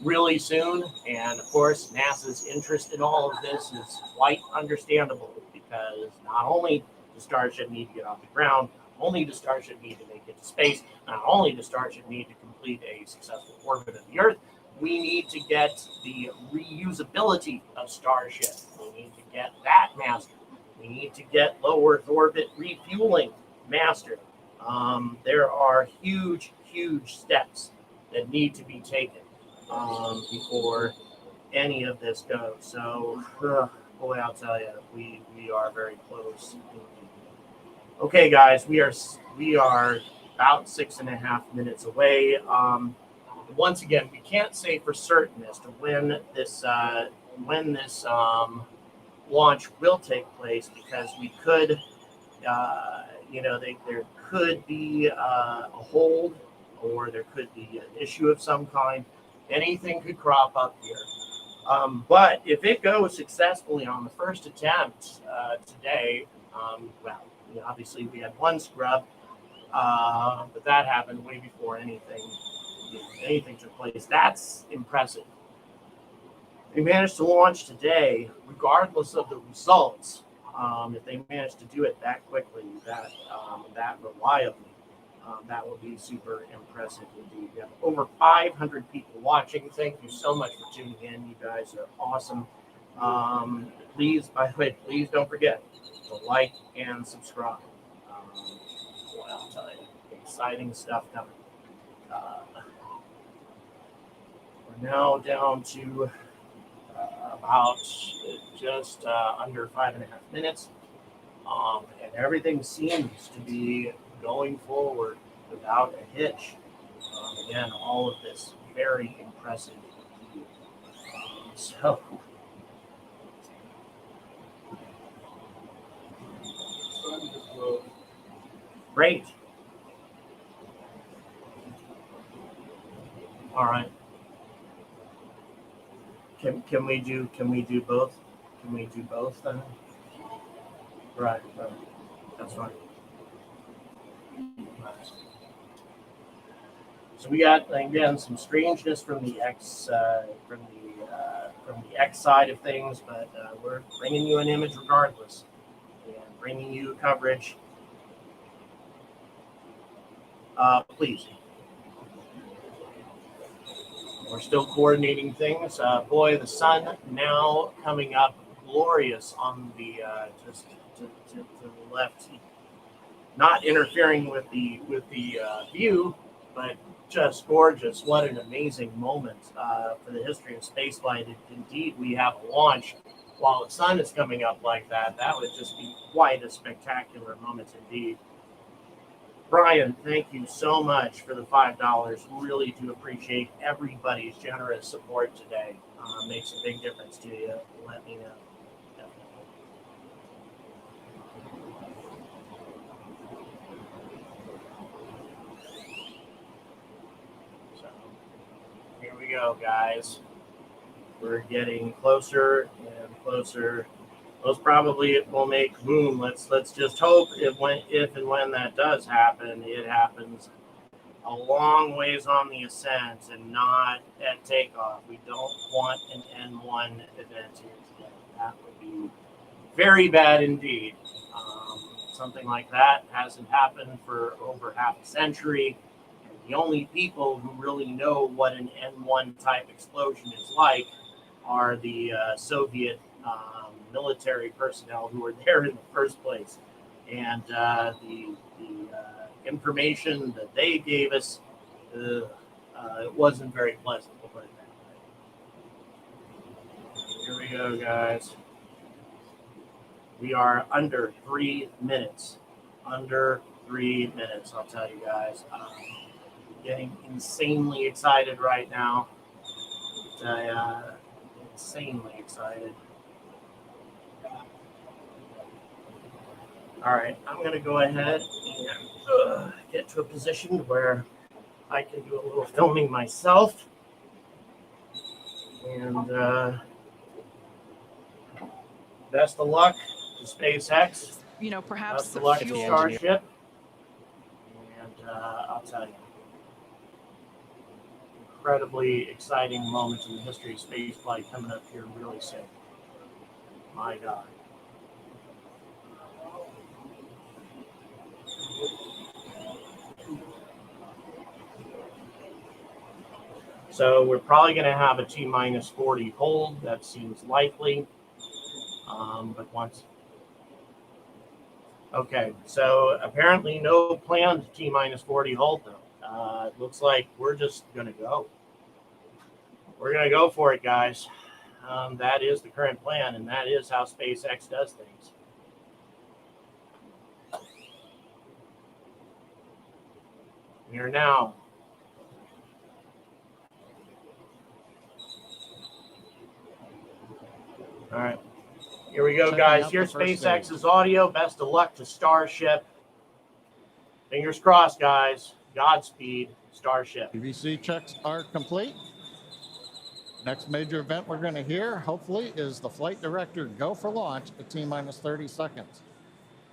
really soon. And of course, NASA's interest in all of this is quite understandable, because not only does Starship need to get off the ground, only does Starship need to make it to space, not only does Starship need to complete a successful orbit of the Earth, We need to get the reusability of Starship. We need to get that mastered. We need to get low Earth orbit refueling mastered. There are huge, huge steps that need to be taken before any of this goes. So, boy, I'll tell you, we are very close. Okay, guys, we are about 6.5 minutes away. Once again, we can't say for certain as to when this launch will take place, because we could, there could be a hold, or there could be an issue of some kind. Anything could crop up here. But if it goes successfully on the first attempt today, obviously we had one scrub, but that happened way before anything took place. That's impressive. They managed to launch today, regardless of the results. If they managed to do it that quickly, that reliably, that will be super impressive indeed. We have over 500 people watching. Thank you so much for tuning in. You guys are awesome. Please, by the way, please don't forget to like and subscribe. I'll tell you, exciting stuff coming. We're now down to about just under 5.5 minutes, and everything seems to be going forward without a hitch. Again, all of this very impressive. So, great. All right. Can we do both? Can we do both then? Right. That's fine. So we got, again, some strangeness from the X side of things, but we're bringing you an image regardless, and bringing you coverage. Please. We're still coordinating things. Boy, the sun now coming up glorious on the just to the left, not interfering with the view, but just gorgeous. What an amazing moment for the history of spaceflight. Indeed, we have a launch while the sun is coming up like that. That would just be quite a spectacular moment indeed. Brian, thank you so much for the $5. Really do appreciate everybody's generous support today. Makes a big difference to you. Let me know. So, here we go, guys. We're getting closer and closer. Most probably it will make boom. Let's just hope if and when that does happen, it happens a long ways on the ascent and not at takeoff. We don't want an N1 event here today. That would be very bad indeed. Something like that hasn't happened for over half a century. And the only people who really know what an N1 type explosion is like are the Soviet military personnel who were there in the first place, and the information that they gave us, it wasn't very pleasant. We'll put it that way. Here we go, guys. We are under 3 minutes. Under 3 minutes, I'll tell you guys. Getting insanely excited right now. Insanely excited. All right, I'm going to go ahead and get to a position where I can do a little filming myself. And best of luck to SpaceX. Perhaps best the of luck to fuel. Starship. And I'll tell you, incredibly exciting moment in the history of spaceflight coming up here really soon. My God. So we're probably going to have a T-minus 40 hold. That seems likely. But once... Okay, so apparently no planned T-minus 40 hold, though. It looks like we're just going to go. We're going to go for it, guys. That is the current plan, and that is how SpaceX does things. We are now all right. Here we go, guys. Here's SpaceX's audio. Best of luck to Starship. Fingers crossed, guys. Godspeed, Starship. PVC checks are complete. Next major event we're going to hear, hopefully, is the flight director go for launch at T-minus 30 seconds.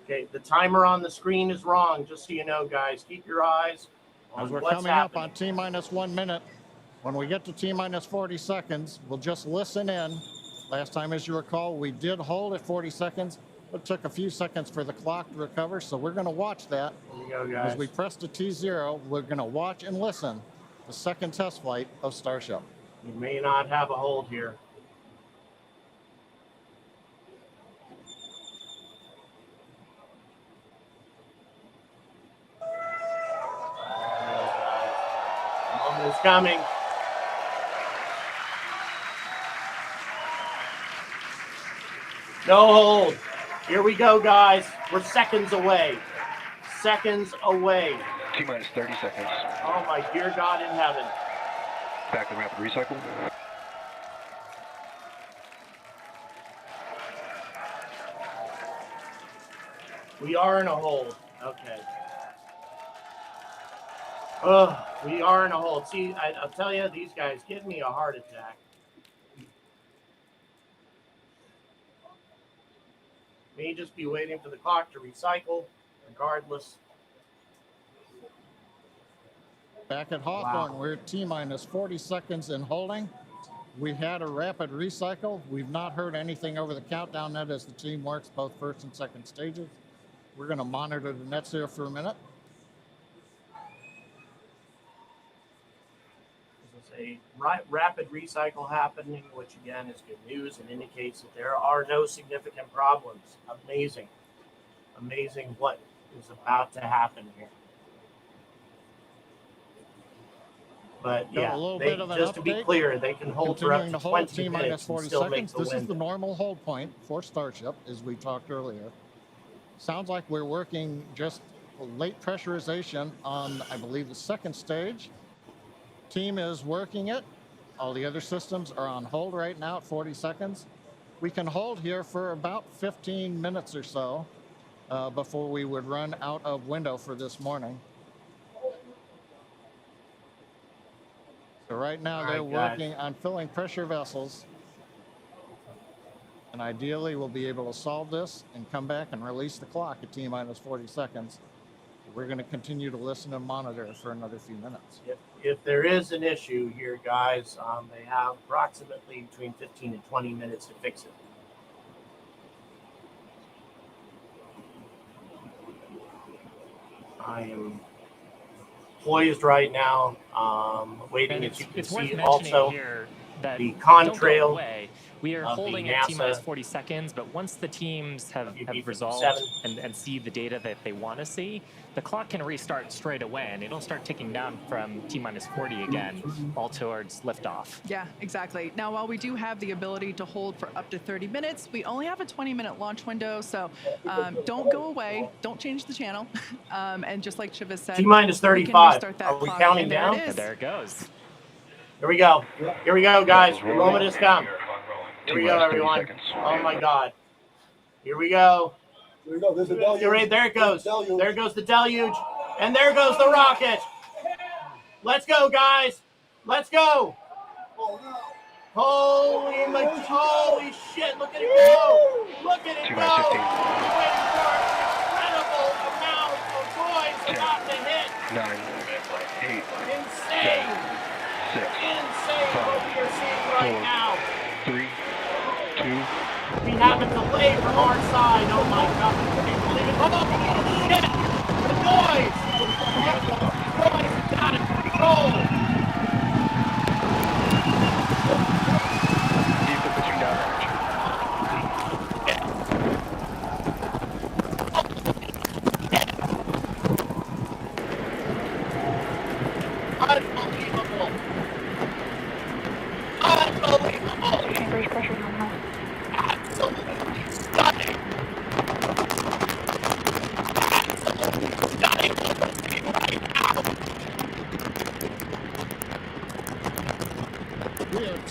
Okay, the timer on the screen is wrong, just so you know, guys. Keep your eyes on As we're what's coming happening. up on T-minus 1 minute, when we get to T-minus 40 seconds, we'll just listen in. Last time, as you recall, we did hold at 40 seconds. It took a few seconds for the clock to recover, so we're going to watch that. Here we go, guys. As we press to T0, we're going to watch and listen the second test flight of Starship. You may not have a hold here. The moment is coming. No hold. Here we go, guys. We're seconds away. Seconds away. T-minus 30 seconds. Oh, my dear God in heaven. Back to rapid recycle. We are in a hold. Okay. Oh, we are in a hold. See, I'll tell you, these guys give me a heart attack. May just be waiting for the clock to recycle, regardless. Back at Hawthorne, we're at T-minus 40 seconds in holding. We had a rapid recycle. We've not heard anything over the countdown net as the team works both first and second stages. We're going to monitor the nets here for a minute. There's a rapid recycle happening, which again is good news and indicates that there are no significant problems. Amazing. Amazing what is about to happen here. But yeah, they, just to be clear, they can hold for up to 20 minutes and still make the This is the normal hold point for Starship, as we talked earlier. Sounds like we're working just late pressurization on, I believe, the second stage. Team is working it. All the other systems are on hold right now at 40 seconds. We can hold here for about 15 minutes or so before we would run out of window for this morning. So right now they're working on filling pressure vessels. And ideally we'll be able to solve this and come back and release the clock at T-minus 40 seconds. We're going to continue to listen and monitor for another few minutes. If there is an issue here, guys, they have approximately between 15 and 20 minutes to fix it. I am poised right now, waiting. As you can see, also the contrail. We are holding at T-minus 40 seconds, but once the teams have resolved and see the data that they want to see, the clock can restart straight away, and it'll start ticking down from T-minus 40 again, all towards liftoff. Yeah, exactly. Now, while we do have the ability to hold for up to 30 minutes, we only have a 20-minute launch window, so don't go away, don't change the channel, and just like Shiva said, T-minus 35. Are we counting down? There it goes. Here we go. Here we go, guys. The moment has come. Here we go, everyone. Oh my God. Here we go. Here we go. There's a deluge. There it goes. There goes the deluge. And there goes the rocket. Let's go, guys. Let's go. Holy shit. Look at it go. Look at it go. Waiting for an incredible amount of boys about to hit. 9, 8, Insane. 7, 6, Insane what we are seeing right 4, now. 3, 2. We have a delay from our side. Oh my God. Oh shit. The noise. The noise is out of control.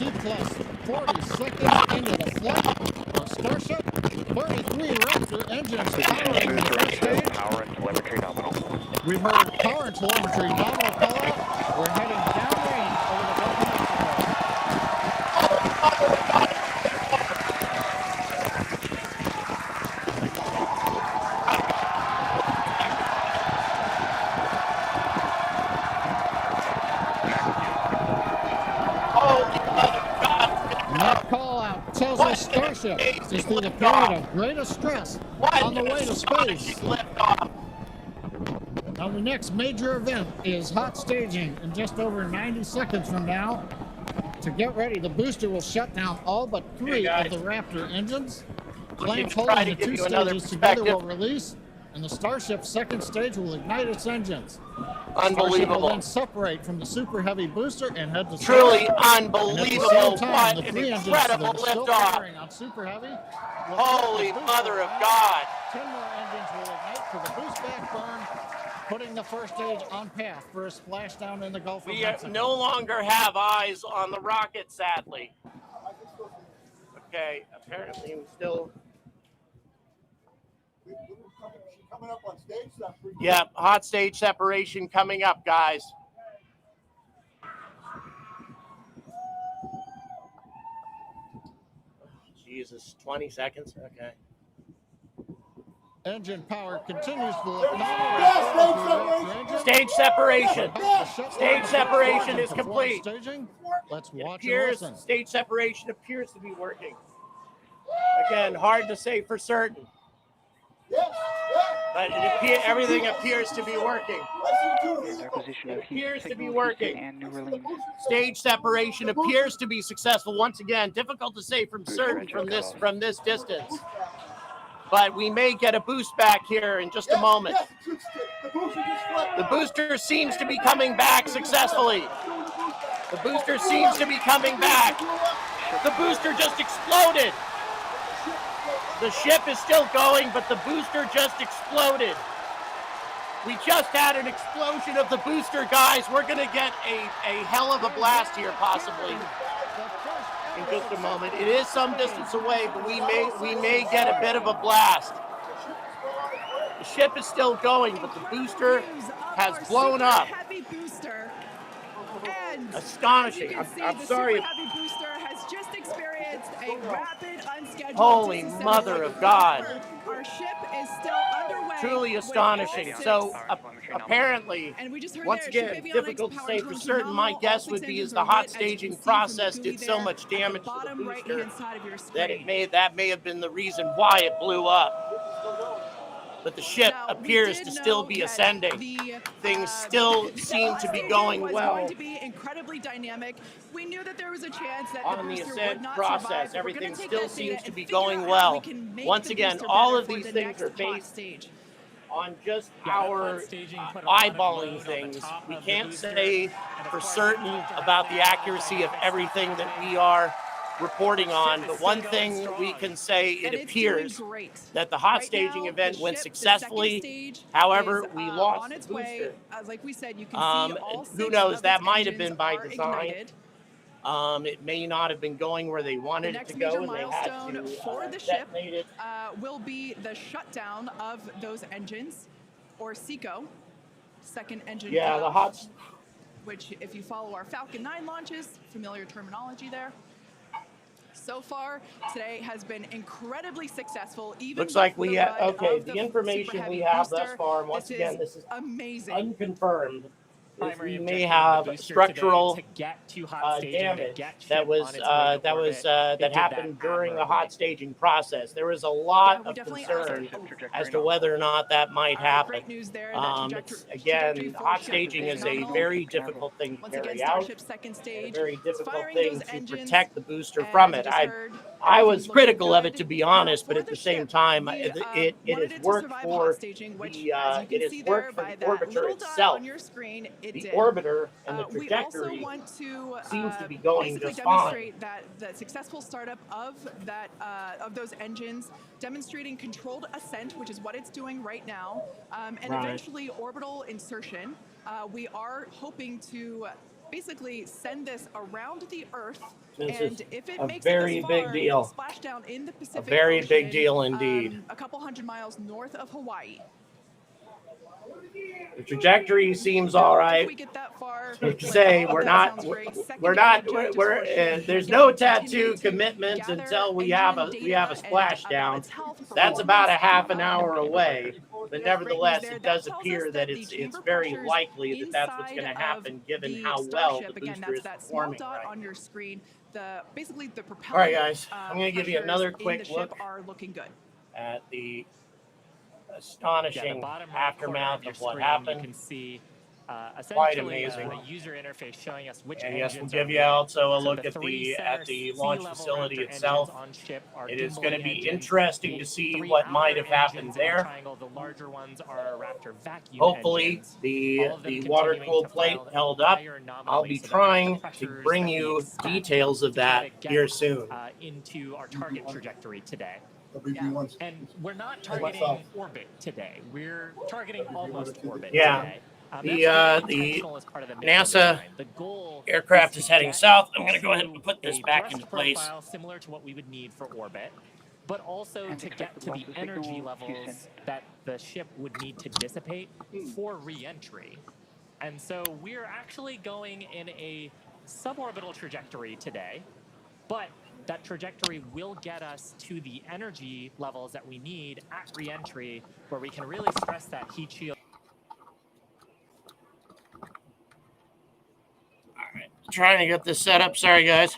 20 plus 40 seconds into the flight of Starship. 33 Raptor engines powering the first stage. Power and telemetry nominal. We've heard power and telemetry nominal call out. We're heading downrange over the Gulf of Mexico. That call out tells us Starship is through the period of greatest stress on the way to space. Now the next major event is hot staging in just over 90 seconds from now. To get ready, the booster will shut down all but 3 of the Raptor engines. Flames holding the 2 stages together will release, and the Starship's second stage will ignite its engines. Starship will then separate from the Super Heavy booster and head to Truly Starship. unbelievable. And at the same time, What the an 3 engines incredible that are still liftoff. firing on Super Heavy will Holy flip the mother booster of around. God. 10 more engines will ignite for the boost back burn, putting the first stage on path for a splashdown in the Gulf of We Mexico. no longer have eyes on the rocket, sadly. Okay, apparently I'm still... Coming up on stage stuff. Yeah, hot stage separation coming up, guys. Jesus, 20 seconds? Okay. Engine power continues to look nominal. Stage separation. Stage separation is complete. Staging. Let's watch and Appears, listen. stage separation appears to be working. Again, hard to say for certain. But everything appears to be working. Acquisition of It heat appears to be signal working. and New Orleans. Stage separation appears to be successful. Once again, difficult to say from certain from this distance. But we may get a boost back here in just a moment. The booster seems to be coming back successfully. The booster seems to be coming back. The booster just exploded. The ship is still going, but the booster just exploded. We just had an explosion of the booster, guys. We're going to get a hell of a blast here, possibly, in just a moment. It is some distance away, but we may get a bit of a blast. The ship is still going, but the booster has blown up. Heavy booster. And astonishing. I'm sorry. The Super Heavy booster has just experienced a rapid, unscheduled Holy disassembly. mother of God. Our ship is still underway. Truly with astonishing. all So 6. apparently, And we just heard once there, again, ship avionics, difficult to power say and for drones certain. My nominal. guess All would 6 be engines is the are hot lit, as you can staging see from the process GUI did so there much at the damage to the bottom booster right-hand side of your that screen. that may have been the reason why it blew up. But the ship Now, appears to still be ascending. Things still seem to be going well. Going to be incredibly dynamic. We knew that there was a chance that On the the booster ascent would not process, survive. everything We're gonna take still that data seems to and be figure out going how well. we can make Once the again, booster all better of for these the things next are hot based stage. on just Yeah, our hot staging put a lot of eyeballing load on the things. top We of the can't booster, say and as for far as certain the booster about the has that accuracy of dynamic everything that staging. we are reporting on, Ship but is one still going thing we strong. can say, it And it's appears doing great. that the hot Right staging now, event the went ship, the successfully. second stage However, is, we lost on the its way. booster. Like we said, you can see all 6 Who knows? of That its might have engines been by are design. ignited. It may not have been going where they The wanted it next to major go, and they had milestone to for the ship detonate it. will be the shutdown of those engines, or SECO, second engine Yeah, cutoff, the hot. which if you follow our Falcon 9 launches, familiar terminology there. So far, today has been incredibly successful. Even Looks like with we the have, run okay, of the Super information Heavy we have booster, thus far, and once again, this is amazing. unconfirmed. Primary We objective may of the have booster structural today to get to hot staging, to damage get that ship was on its way to orbit. They that did happened during the hot admirably. staging process. There was a lot Yeah, we of definitely concern Trajectory as to nominal. whether or not that might happen. Great news there. That It's, trajectory again, for hot ship staging is a nominal. very difficult thing to Once again, carry out, Starship's second and a stage. very It's difficult firing thing those to engines, protect the booster and from as it. you just heard, I was everything's looking critical of it, good. to be Now, honest, but for at the the same ship, time, we, it wanted has it to worked survive for hot staging, which, as you can it see has there worked for by the that orbiter little dot itself. on your screen, it The did. orbiter and the We also trajectory want to seems to be going basically just fine. demonstrate that the successful startup of that of those engines, demonstrating controlled ascent, which is what it's doing right now, and Right. eventually orbital insertion. We are hoping to basically send this around the Earth. This And is if it a makes very it this big far, deal. it'll splash down in the Pacific very Ocean, big deal indeed. a couple hundred miles north of Hawaii. The trajectory seems all right. If we get that far, To say there's no tattoo commitments until we have a splashdown. That's about a half an hour away, but nevertheless, it does appear that it's very likely that that's what's going to happen, given how well the booster is performing right on your screen. Basically the propellant. All right, guys, I'm going to give you another quick look are looking good at the astonishing aftermath of what screen, happened. You can see Quite essentially amazing. A user interface showing us which And yes, we'll engines give are you what. also a So look at three the center launch sea-level facility Raptor itself. engines on ship are It is going to be engines. interesting to The see three what might have outer happened engines in the there. triangle, the larger ones are Raptor vacuum Hopefully, engines. the All of them water continuing cooled to plate file held up. higher I'll nominally, be so that trying the to pressures bring that we you expect details of to try that to get, here soon. Into our target trajectory today. WB1. And we're not targeting orbit today. We're targeting almost orbit Yeah. today. The that's very intentional as part of the mission NASA design. The goal aircraft is to heading get south. I'm going to go ahead and to put this a back thrust into place. profile similar to what we would need for orbit, but also And to get expected to the loss of energy signal, levels Houston. that the ship would need to dissipate for re-entry. And so we're actually going in a suborbital trajectory today, but that trajectory will get us to the energy levels that we need at re-entry, where we can really stress that heat shield. All right, trying to get this set up. Sorry, guys.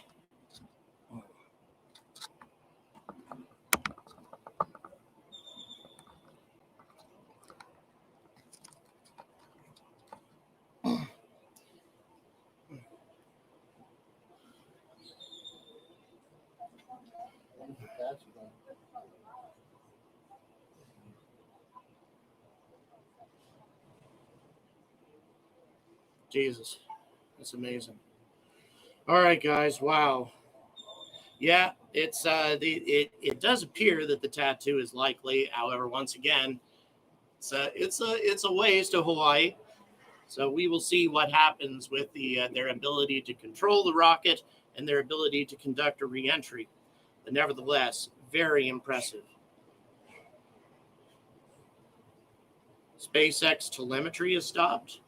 Jesus, that's amazing. All right, guys. Wow. Yeah, it's it does appear that the tattoo is likely. However, once again, it's a ways to Hawaii, so we will see what happens with their ability to control the rocket and their ability to conduct a reentry. But nevertheless, very impressive. SpaceX telemetry is stopped.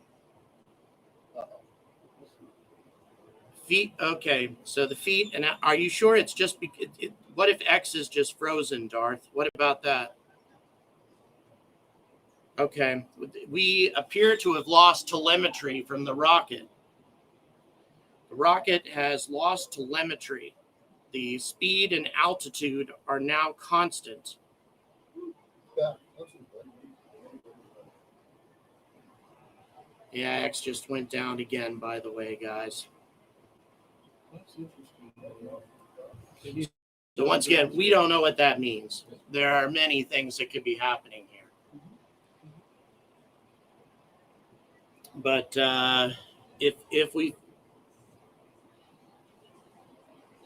Feet, okay. So the feet, and are you sure it's just? What if X is just frozen, Darth? What about that? Okay, we appear to have lost telemetry from the rocket. The rocket has lost telemetry. The speed and altitude are now constant. Yeah, X just went down again, by the way, guys. So once again, we don't know what that means. There are many things that could be happening here. But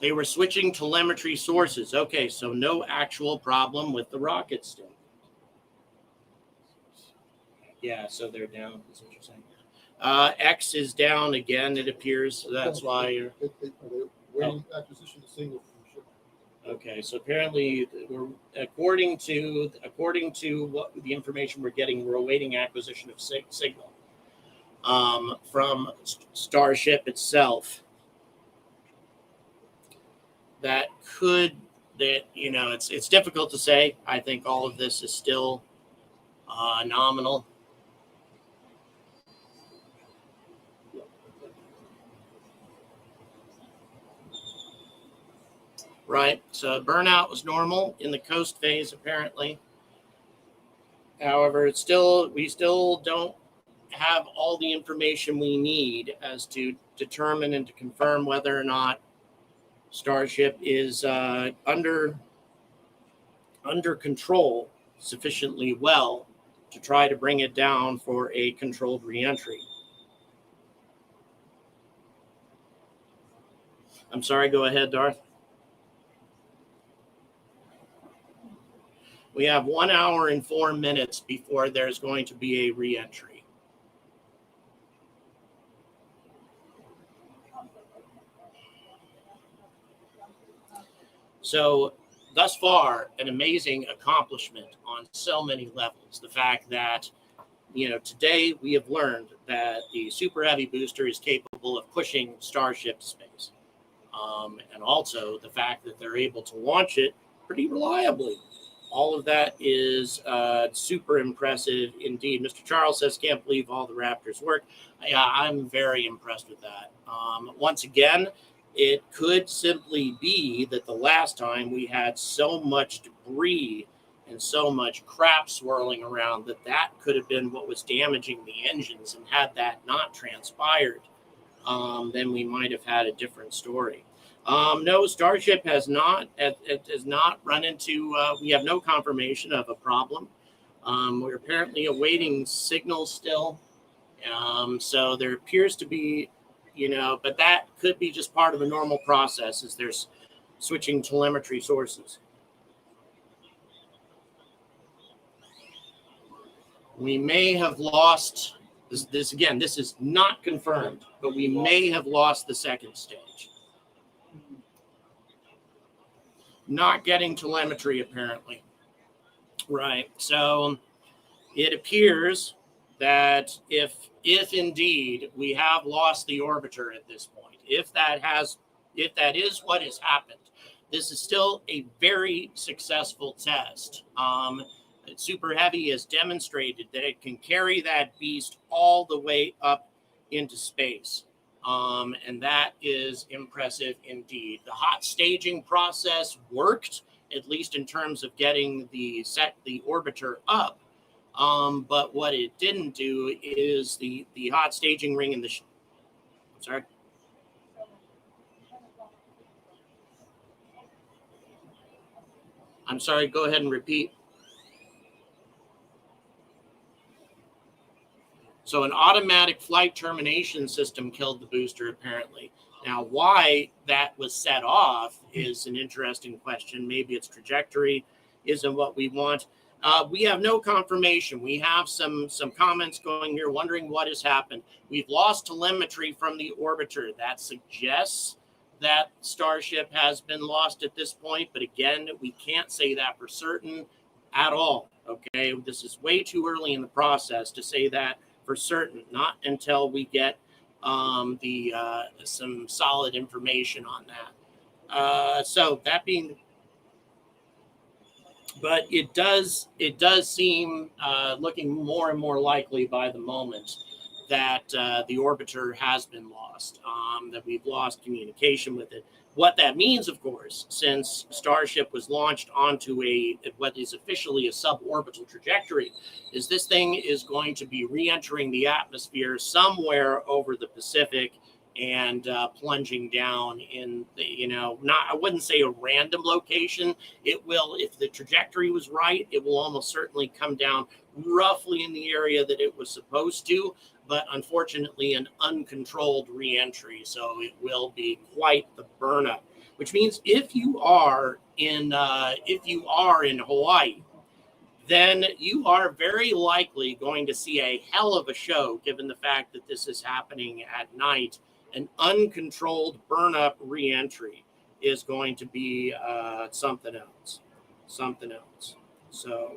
they were switching telemetry sources. Okay, so no actual problem with the rocket still. Yeah, so they're down. That's what you're saying. X is down again, it appears. So that's why you're waiting acquisition of signal from the ship. Okay, so apparently, according to what the information we're getting, we're awaiting acquisition of signal from Starship itself. It's difficult to say. I think all of this is still nominal. Right, so burnout was normal in the coast phase, apparently. However, we still don't have all the information we need as to determine and to confirm whether or not Starship is under control sufficiently well to try to bring it down for a controlled reentry. I'm sorry, go ahead, Darth. We have 1 hour and 4 minutes before there's going to be a reentry. So thus far, an amazing accomplishment on so many levels. The fact that, today we have learned that the Super Heavy booster is capable of pushing Starship to space. And also the fact that they're able to launch it pretty reliably. All of that is super impressive indeed. Mr. Charles says, can't believe all the Raptors work. Yeah, I'm very impressed with that. Once again, it could simply be that the last time we had so much debris and so much crap swirling around that could have been what was damaging the engines. And had that not transpired, then we might have had a different story. No, Starship has not run into, we have no confirmation of a problem. We're apparently awaiting signals still. So there appears to be, but that could be just part of a normal process as there's switching telemetry sources. We may have lost this again. This is not confirmed, but we may have lost the second stage. Not getting telemetry, apparently. Right. So it appears that if indeed we have lost the orbiter at this point, if that is what has happened, this is still a very successful test. Super Heavy has demonstrated that it can carry that beast all the way up into space. And that is impressive indeed. The hot staging process worked, at least in terms of getting the orbiter up. But what it didn't do is the hot staging ring in the sorry. I'm sorry, go ahead and repeat. So an automatic flight termination system killed the booster, apparently. Now, why that was set off is an interesting question. Maybe its trajectory isn't what we want. We have no confirmation. We have some comments going here wondering what has happened. We've lost telemetry from the orbiter. That suggests that Starship has been lost at this point. But again, we can't say that for certain at all. Okay, this is way too early in the process to say that for certain, not until we get some solid information on that. So that being, but it does seem looking more and more likely by the moment that the orbiter has been lost, that we've lost communication with it. What that means, of course, since Starship was launched onto what is officially a suborbital trajectory, is this thing is going to be re-entering the atmosphere somewhere over the Pacific and plunging down in the, I wouldn't say a random location. It will, if the trajectory was right, it will almost certainly come down roughly in the area that it was supposed to. But unfortunately, an uncontrolled reentry, so it will be quite the burnup. Which means if you are in Hawaii, then you are very likely going to see a hell of a show, given the fact that this is happening at night. An uncontrolled burnup reentry is going to be something else. So.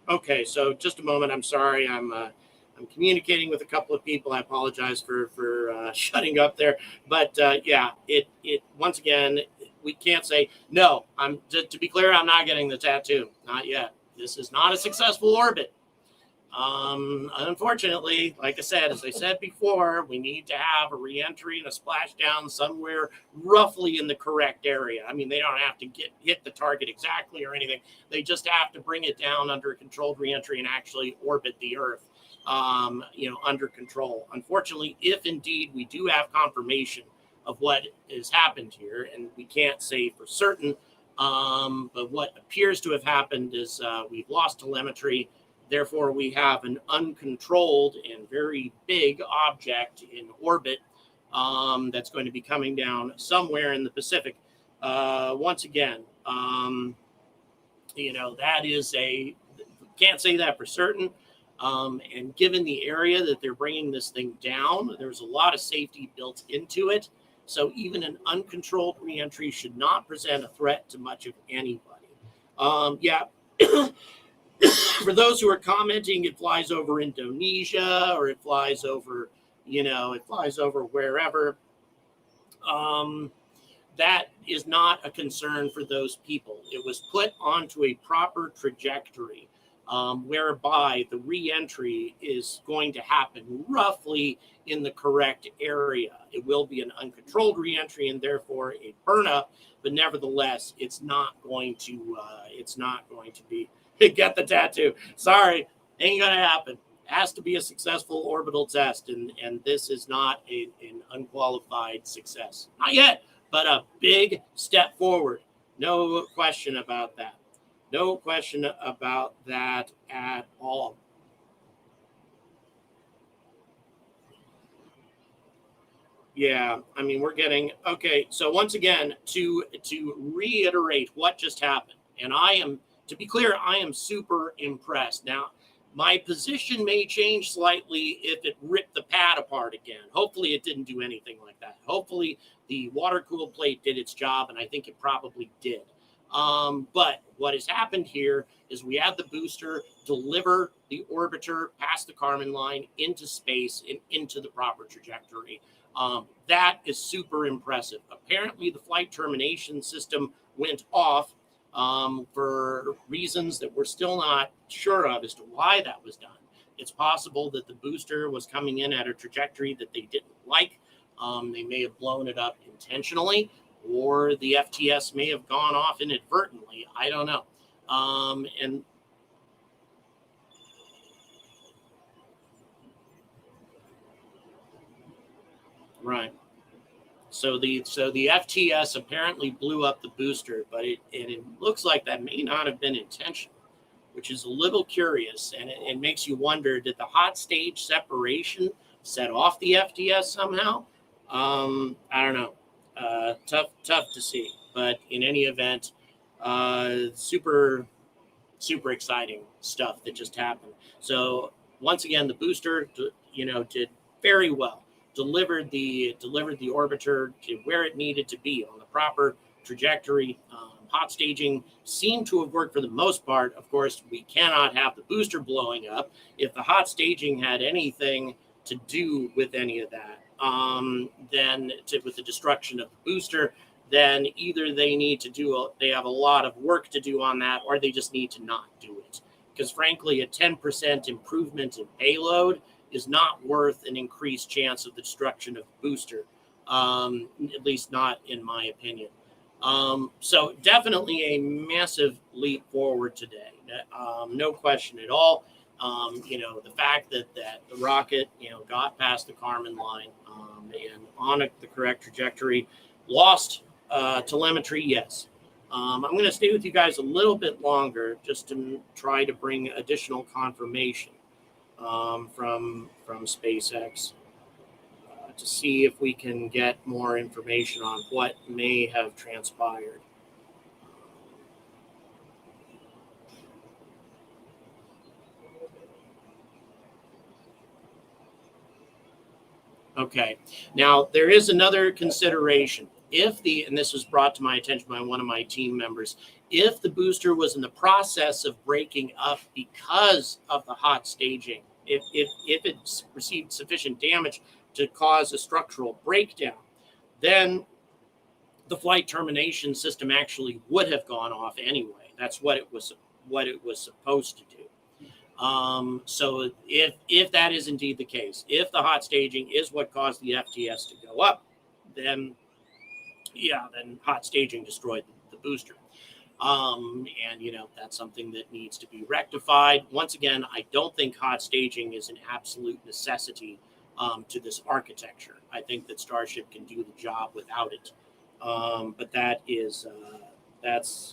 Okay, so just a moment. I'm sorry. I'm communicating with a couple of people. I apologize for shutting up there. But yeah, it once again, we can't say no. To be clear, I'm not getting the tattoo. Not yet. This is not a successful orbit. Unfortunately, like I said, as I said before, we need to have a reentry and a splashdown somewhere roughly in the correct area. I mean, they don't have to hit the target exactly or anything. They just have to bring it down under a controlled reentry and actually orbit the Earth, under control. Unfortunately, if indeed we do have confirmation of what has happened here, and we can't say for certain, but what appears to have happened is we've lost telemetry. Therefore, we have an uncontrolled and very big object in orbit that's going to be coming down somewhere in the Pacific. Once again, that is can't say that for certain, And given the area that they're bringing this thing down, there's a lot of safety built into it. So even an uncontrolled reentry should not present a threat to much of anybody. Yeah. For those who are commenting, it flies over Indonesia or it flies over, it flies over wherever. That is not a concern for those people. It was put onto a proper trajectory whereby the reentry is going to happen roughly in the correct area. It will be an uncontrolled reentry and therefore a burn up, but nevertheless, it's not going to be. Get the tattoo. Sorry, ain't gonna happen. Has to be a successful orbital test, and this is not an unqualified success. Not yet, but a big step forward. No question about that. No question about that at all. Yeah, I mean, we're getting, okay, so once again, to reiterate what just happened, and to be clear, I am super impressed. Now, my position may change slightly if it ripped the pad apart again. Hopefully it didn't do anything like that. Hopefully the water-cooled plate did its job, and I think it probably did. But what has happened here is we had the booster deliver the orbiter past the Kármán line into space and into the proper trajectory. That is super impressive. Apparently, the flight termination system went off for reasons that we're still not sure of as to why that was done. It's possible that the booster was coming in at a trajectory that they didn't like. They may have blown it up intentionally, or the FTS may have gone off inadvertently. I don't know. And right. So the FTS apparently blew up the booster, but it looks like that may not have been intentional, which is a little curious, and it makes you wonder: did the hot stage separation set off the FTS somehow? I don't know. Tough to see, but in any event, super exciting stuff that just happened. So once again, the booster, did very well. Delivered the orbiter to where it needed to be on the proper trajectory. Hot staging seemed to have worked for the most part. Of course, we cannot have the booster blowing up. If the hot staging had anything to do with any of that, with the destruction of the booster, then either they have a lot of work to do on that, or they just need to not do it. Because frankly, a 10% improvement in payload is not worth an increased chance of the destruction of the booster, at least not in my opinion. So definitely a massive leap forward today. No question at all. The fact that the rocket, got past the Kármán line and on the correct trajectory, lost telemetry, yes. I'm going to stay with you guys a little bit longer just to try to bring additional confirmation from SpaceX to see if we can get more information on what may have transpired. Okay, now there is another consideration. And this was brought to my attention by one of my team members, if the booster was in the process of breaking up because of the hot staging, if it received sufficient damage to cause a structural breakdown, then the flight termination system actually would have gone off anyway. That's what it was supposed to do. So if that is indeed the case, if the hot staging is what caused the FTS to go up, then hot staging destroyed the booster. And that's something that needs to be rectified. Once again, I don't think hot staging is an absolute necessity to this architecture. I think that Starship can do the job without it. But that's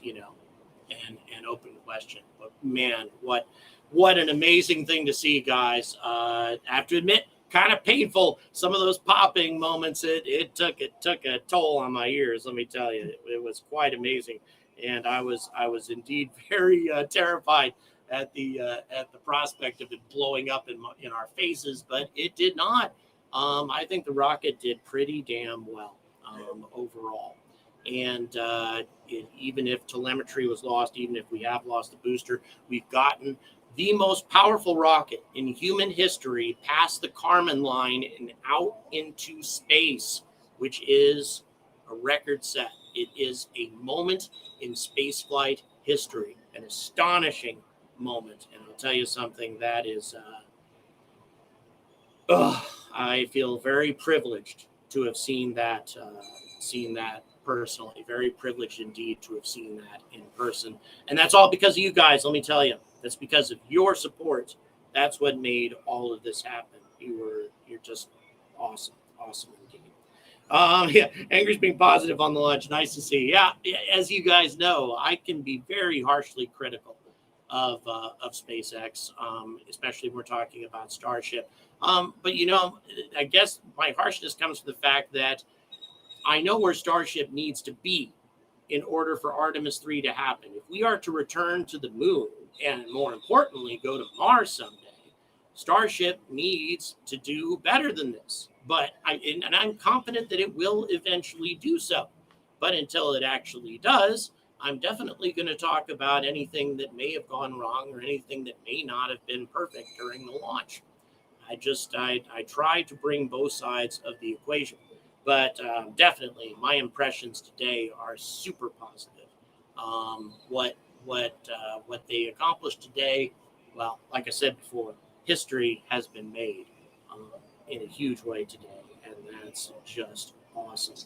an open question. But man, what an amazing thing to see, guys. I have to admit, kind of painful. Some of those popping moments, it took a toll on my ears. Let me tell you, it was quite amazing, and I was indeed very terrified at the prospect of it blowing up in our faces, but it did not. I think the rocket did pretty damn well overall. And even if telemetry was lost, even if we have lost the booster, we've gotten the most powerful rocket in human history past the Kármán line and out into space, which is a record set. It is a moment in spaceflight history, an astonishing moment. And I'll tell you something that is, I feel very privileged to have seen that personally. Very privileged indeed to have seen that in person. And that's all because of you guys, let me tell you. That's because of your support. That's what made all of this happen. You're just awesome. Awesome indeed. Yeah, Angry's being positive on the launch. Nice to see. Yeah, as you guys know, I can be very harshly critical of SpaceX, especially when we're talking about Starship. But I guess my harshness comes from the fact that I know where Starship needs to be in order for Artemis 3 to happen. If we are to return to the moon, and more importantly, go to Mars someday, Starship needs to do better than this. But I'm confident that it will eventually do so. But until it actually does, I'm definitely going to talk about anything that may have gone wrong or anything that may not have been perfect during the launch. I try to bring both sides of the equation. But definitely, my impressions today are super positive. What they accomplished today, well, like I said before, history has been made in a huge way today, and that's just awesome.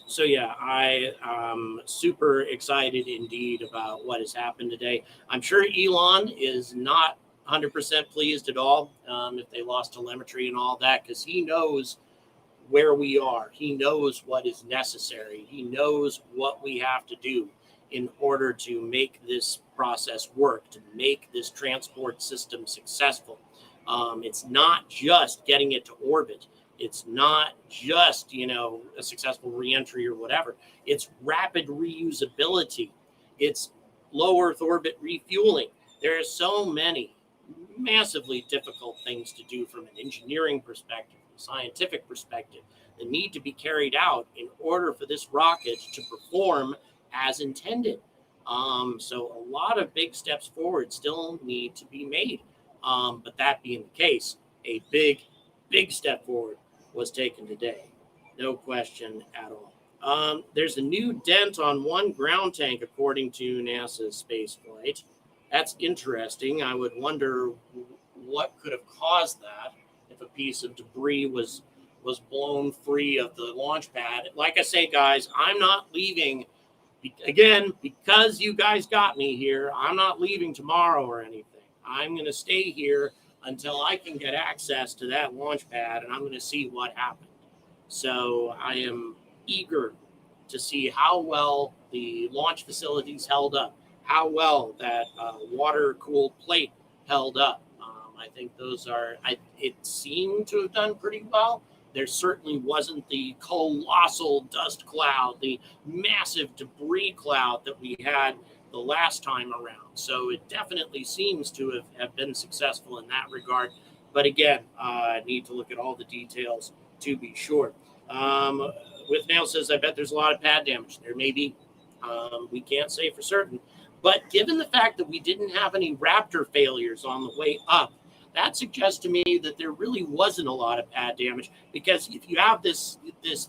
So yeah, I am super excited indeed about what has happened today. I'm sure Elon is not 100% pleased at all if they lost telemetry and all that, because he knows where we are. He knows what is necessary. He knows what we have to do in order to make this process work, to make this transport system successful. It's not just getting it to orbit. It's not just, a successful reentry or whatever. It's rapid reusability. It's low Earth orbit refueling. There are so many massively difficult things to do from an engineering perspective, scientific perspective, that need to be carried out in order for this rocket to perform as intended. So a lot of big steps forward still need to be made. But that being the case, a big step forward was taken today. No question at all. There's a new dent on one ground tank, according to NASA's spaceflight. That's interesting. I would wonder what could have caused that if a piece of debris was blown free of the launch pad. Like I say, guys, I'm not leaving. Again, because you guys got me here, I'm not leaving tomorrow or anything. I'm going to stay here until I can get access to that launch pad, and I'm going to see what happened. So I am eager to see how well the launch facilities held up, how well that water-cooled plate held up. I think it seemed to have done pretty well. There certainly wasn't the colossal dust cloud, the massive debris cloud that we had the last time around. So it definitely seems to have been successful in that regard. But again, I need to look at all the details to be sure. With Nail says, I bet there's a lot of pad damage. There may be. We can't say for certain. But given the fact that we didn't have any Raptor failures on the way up, that suggests to me that there really wasn't a lot of pad damage, because if you have this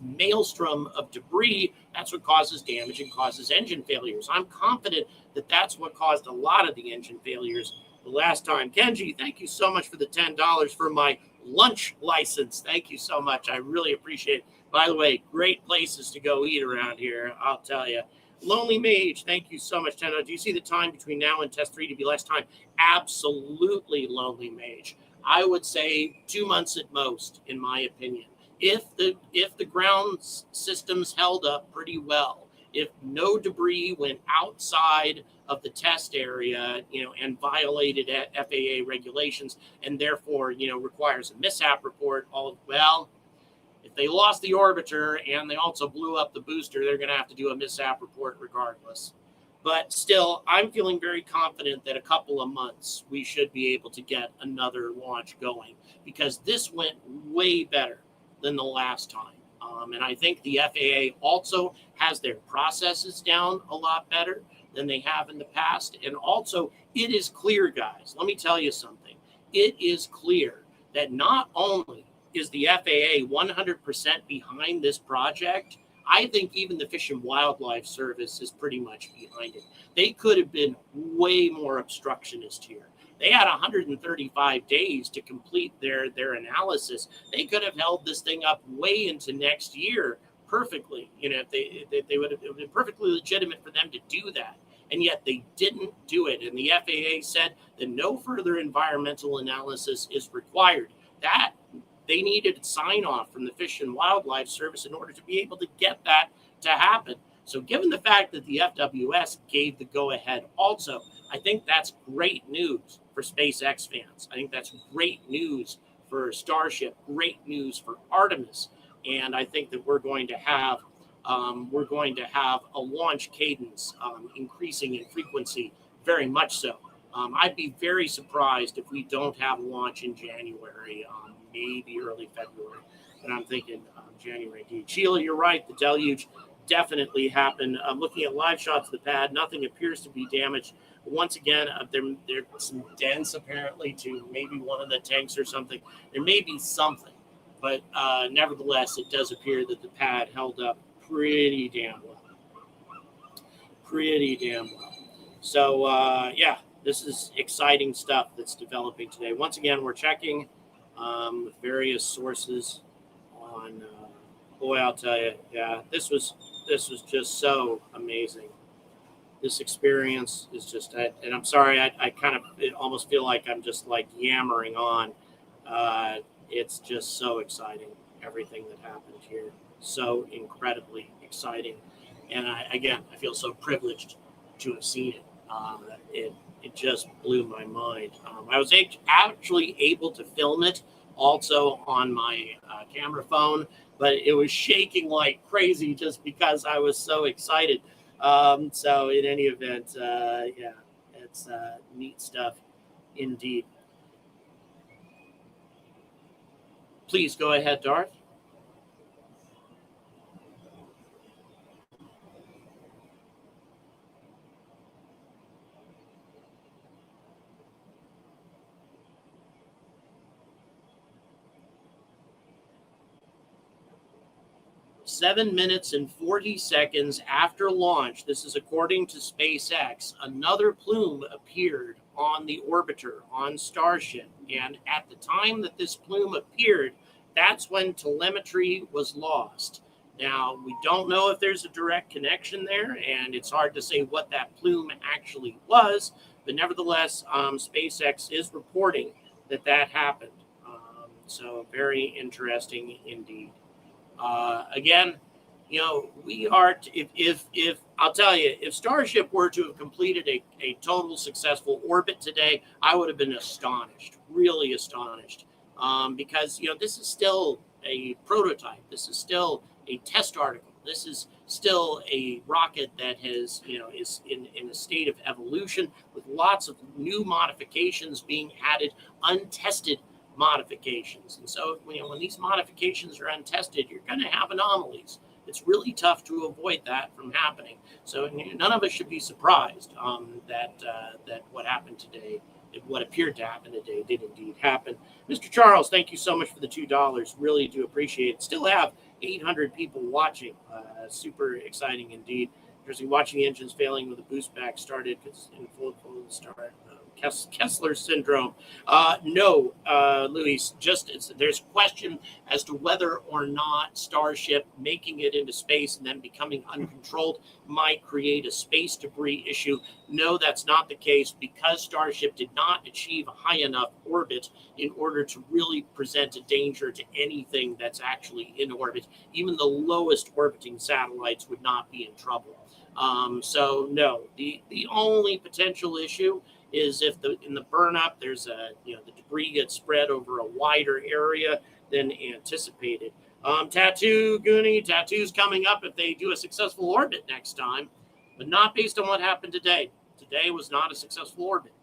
maelstrom of debris, that's what causes damage and causes engine failures. I'm confident that that's what caused a lot of the engine failures the last time. Kenji, thank you so much for the $10 for my lunch license. Thank you so much. I really appreciate it. By the way, great places to go eat around here, I'll tell you. Lonely Mage, thank you so much, $10. Do you see the time between now and test 3 to be less time? Absolutely, Lonely Mage. I would say 2 months at most, in my opinion. If the ground systems held up pretty well, if no debris went outside of the test area, and violated FAA regulations, and therefore, requires a mishap report, if they lost the orbiter and they also blew up the booster, they're going to have to do a mishap report regardless. But still, I'm feeling very confident that a couple of months we should be able to get another launch going, because this went way better than the last time. And I think the FAA also has their processes down a lot better than they have in the past. And also, it is clear, guys, let me tell you something. It is clear that not only is the FAA 100% behind this project, I think even the Fish and Wildlife Service is pretty much behind it. They could have been way more obstructionist here. They had 135 days to complete their analysis. They could have held this thing up way into next year perfectly. You know, if they would have, it would have been perfectly legitimate for them to do that. And yet they didn't do it. And the FAA said that no further environmental analysis is required. That they needed sign off from the Fish and Wildlife Service in order to be able to get that to happen. So given the fact that the FWS gave the go ahead also, I think that's great news for SpaceX fans. I think that's great news for Starship, great news for Artemis. And I think that we're going to have a launch cadence increasing in frequency, very much so. I'd be very surprised if we don't have a launch in January, maybe early February. But I'm thinking January indeed. Sheila, you're right. The deluge definitely happened. I'm looking at live shots of the pad. Nothing appears to be damaged. Once again, there's some dents apparently to maybe one of the tanks or something. There may be something, but nevertheless, it does appear that the pad held up pretty damn well. Pretty damn well. So, yeah, this is exciting stuff that's developing today. Once again, we're checking with various sources on, boy, I'll tell you, yeah, this was just so amazing. This experience is just, and I'm sorry, I kind of almost feel like I'm just like yammering on. It's just so exciting, everything that happened here. So incredibly exciting. And I feel so privileged to have seen it. It just blew my mind. I was actually able to film it also on my camera phone, but it was shaking like crazy just because I was so excited. So in any event, yeah, it's neat stuff indeed. Please go ahead, Darth. Seven minutes and 40 seconds after launch, this is according to SpaceX, another plume appeared on the orbiter on Starship. And at the time that this plume appeared, that's when telemetry was lost. Now, we don't know if there's a direct connection there, and it's hard to say what that plume actually was, but nevertheless, SpaceX is reporting that that happened. So very interesting indeed. Again, you know, we are, if I'll tell you, if Starship were to have completed a total successful orbit today, I would have been astonished, really astonished, because, you know, this is still a prototype. This is still a test article. This is still a rocket that has, you know, is in a state of evolution with lots of new modifications being added, untested modifications. And so, you know, when these modifications are untested, you're going to have anomalies. It's really tough to avoid that from happening. So none of us should be surprised that what happened today, what appeared to happen today, did indeed happen. Mr. Charles, thank you so much for the $2. Really do appreciate it. Still have 800 people watching. Super exciting indeed. Interesting, watching the engines failing with the boost back started in full start. Kessler syndrome. No, Luis, there's question as to whether or not Starship making it into space and then becoming uncontrolled might create a space debris issue. No, that's not the case, because Starship did not achieve a high enough orbit in order to really present a danger to anything that's actually in orbit. Even the lowest orbiting satellites would not be in trouble. So no, the only potential issue is if in the burn up there's the debris gets spread over a wider area than anticipated. Tattoo's coming up if they do a successful orbit next time. but not based on what happened today. Today was not a successful orbit.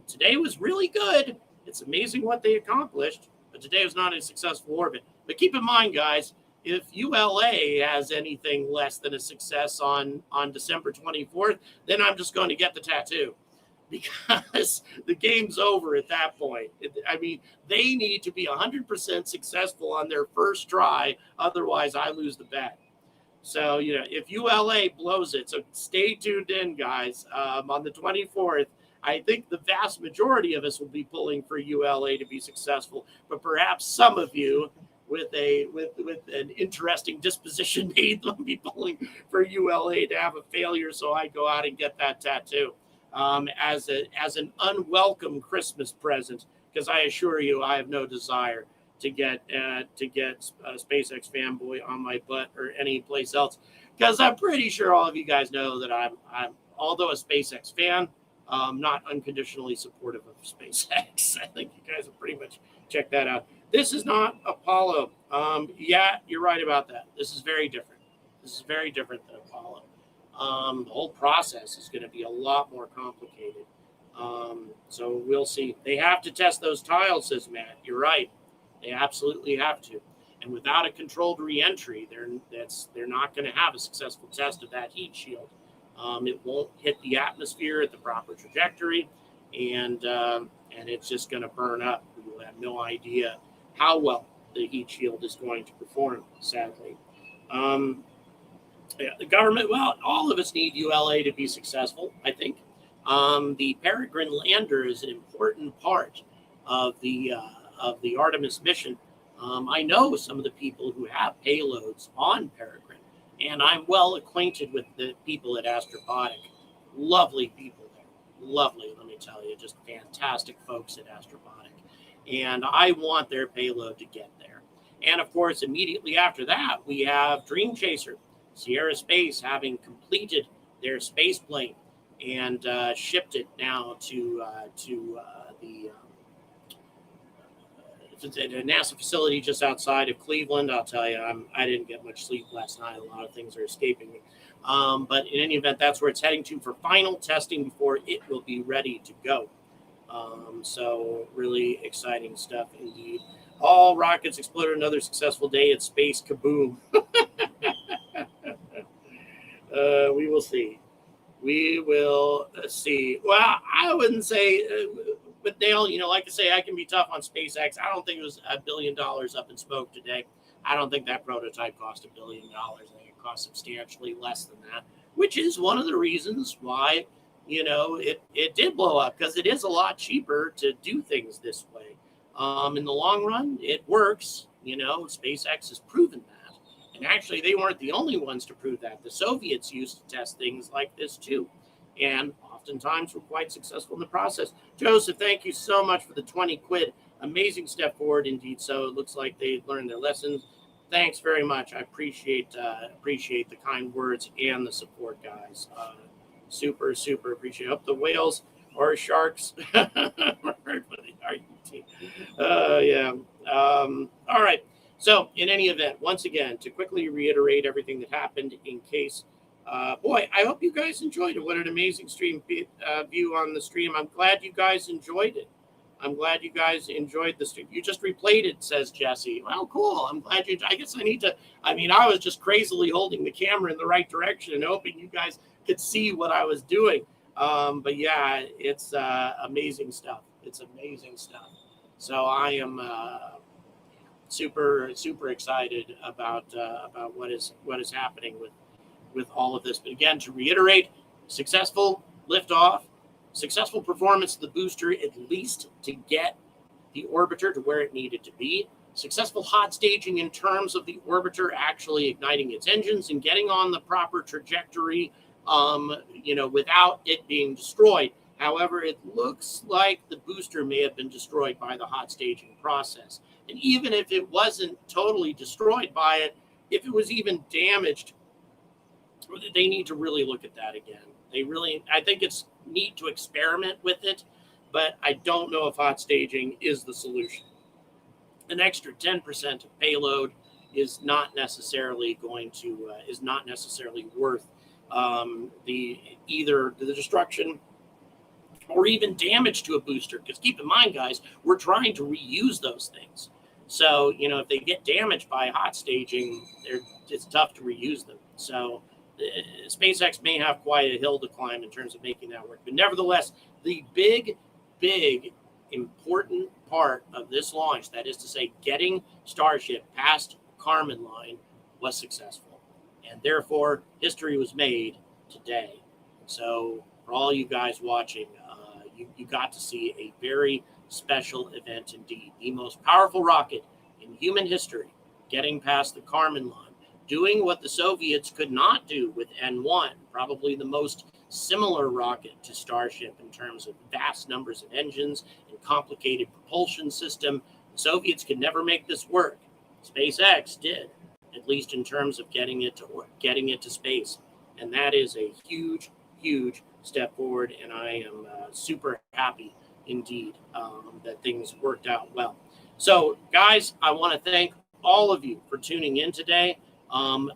Today was really good. It's amazing what they accomplished, but today was not a successful orbit. But keep in mind, guys, if ULA has anything less than a success on December 24th, then I'm just going to get the tattoo, because the game's over at that point. I mean, they need to be 100% successful on their first try. Otherwise, I lose the bet. So, if ULA blows it, so stay tuned in, guys. On the 24th, I think the vast majority of us will be pulling for ULA to be successful, but perhaps some of you with an interesting disposition may be pulling for ULA to have a failure, so I go out and get that tattoo as an unwelcome Christmas present, because I assure you I have no desire to get SpaceX fanboy on my butt or any place else, because I'm pretty sure all of you guys know that I'm although a SpaceX fan, not unconditionally supportive of SpaceX. I think you guys have pretty much checked that out. This is not Apollo. Yeah, you're right about that. This is very different. This is very different than Apollo. The whole process is going to be a lot more complicated. So we'll see. They have to test those tiles, says Matt. You're right. They absolutely have to. And without a controlled reentry, they're not going to have a successful test of that heat shield. It won't hit the atmosphere at the proper trajectory, and it's just going to burn up. We will have no idea how well the heat shield is going to perform, sadly. The government, well, all of us need ULA to be successful, I think. The Peregrine lander is an important part of the Artemis mission. I know some of the people who have payloads on Peregrine, and I'm well acquainted with the people at Astrobotic. Lovely people there. Lovely, let me tell you. Just fantastic folks at Astrobotic. And I want their payload to get there. And of course, immediately after that, we have Dream Chaser, Sierra Space, having completed their space plane and shipped it now to a NASA facility just outside of Cleveland. I'll tell you, I didn't get much sleep last night. A lot of things are escaping me. But in any event, that's where it's heading to for final testing before it will be ready to go. So really exciting stuff indeed. All rockets exploded, another successful day at space. Kaboom. We will see. We will see. Well, I wouldn't say, but Dale, like I say, I can be tough on SpaceX. I don't think it was $1 billion up in smoke today. I don't think that prototype cost $1 billion. I think it cost substantially less than that, which is one of the reasons why, it did blow up, because it is a lot cheaper to do things this way. In the long run, it works. SpaceX has proven that. And actually, they weren't the only ones to prove that. The Soviets used to test things like this too, and oftentimes were quite successful in the process. Joseph, thank you so much for the 20 quid. Amazing step forward indeed. So it looks like they learned their lessons. Thanks very much. I appreciate the kind words and the support, guys. Super appreciate it. Hope the whales or sharks. Yeah. All right. So in any event, once again, to quickly reiterate everything that happened in case, boy, I hope you guys enjoyed it. What an amazing stream view on the stream. I'm glad you guys enjoyed it. I'm glad you guys enjoyed the stream. You just replayed it, says Jesse. Well, cool. I'm glad you, I guess I need to, I was just crazily holding the camera in the right direction and hoping you guys could see what I was doing. But yeah, it's amazing stuff. It's amazing stuff. So I am super excited about what is happening with all of this. But again, to reiterate, successful liftoff, successful performance of the booster, at least to get the orbiter to where it needed to be. Successful hot staging in terms of the orbiter actually igniting its engines and getting on the proper trajectory, without it being destroyed. However, it looks like the booster may have been destroyed by the hot staging process. And even if it wasn't totally destroyed by it, if it was even damaged, they need to really look at that again. I think it's neat to experiment with it, but I don't know if hot staging is the solution. An extra 10% of payload is not necessarily worth either the destruction or even damage to a booster. Because keep in mind, guys, we're trying to reuse those things. So, if they get damaged by hot staging, it's tough to reuse them. So SpaceX may have quite a hill to climb in terms of making that work. But nevertheless, the big, important part of this launch, that is to say, getting Starship past Kármán line, was successful. And therefore, history was made today. So for all you guys watching, you got to see a very special event indeed. The most powerful rocket in human history, getting past the Kármán line, doing what the Soviets could not do with N1, probably the most similar rocket to Starship in terms of vast numbers of engines and complicated propulsion system. The Soviets could never make this work. SpaceX did, at least in terms of getting it to space. And that is a huge step forward, and I am super happy indeed that things worked out well. So, guys, I want to thank all of you for tuning in today.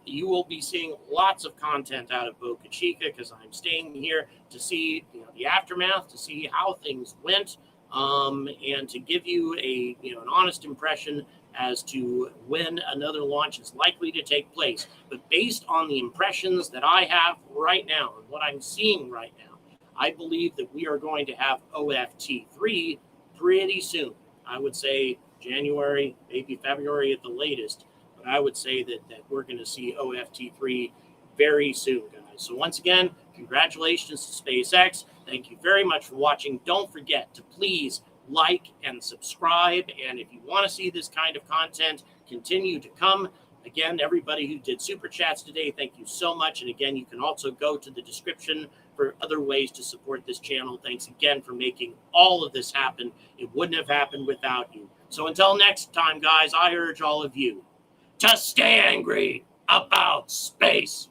You will be seeing lots of content out of Boca Chica because I'm staying here to see the aftermath, to see how things went, and to give you an honest impression as to when another launch is likely to take place. But based on the impressions that I have right now and what I'm seeing right now, I believe that we are going to have OFT3 pretty soon. I would say January, maybe February at the latest. But I would say that we're going to see OFT3 very soon, guys. So once again, congratulations to SpaceX. Thank you very much for watching. Don't forget to please like and subscribe. And if you want to see this kind of content continue to come, again, everybody who did super chats today, thank you so much. And again, you can also go to the description for other ways to support this channel. Thanks again for making all of this happen. It wouldn't have happened without you. So until next time, guys, I urge all of you to stay angry about space.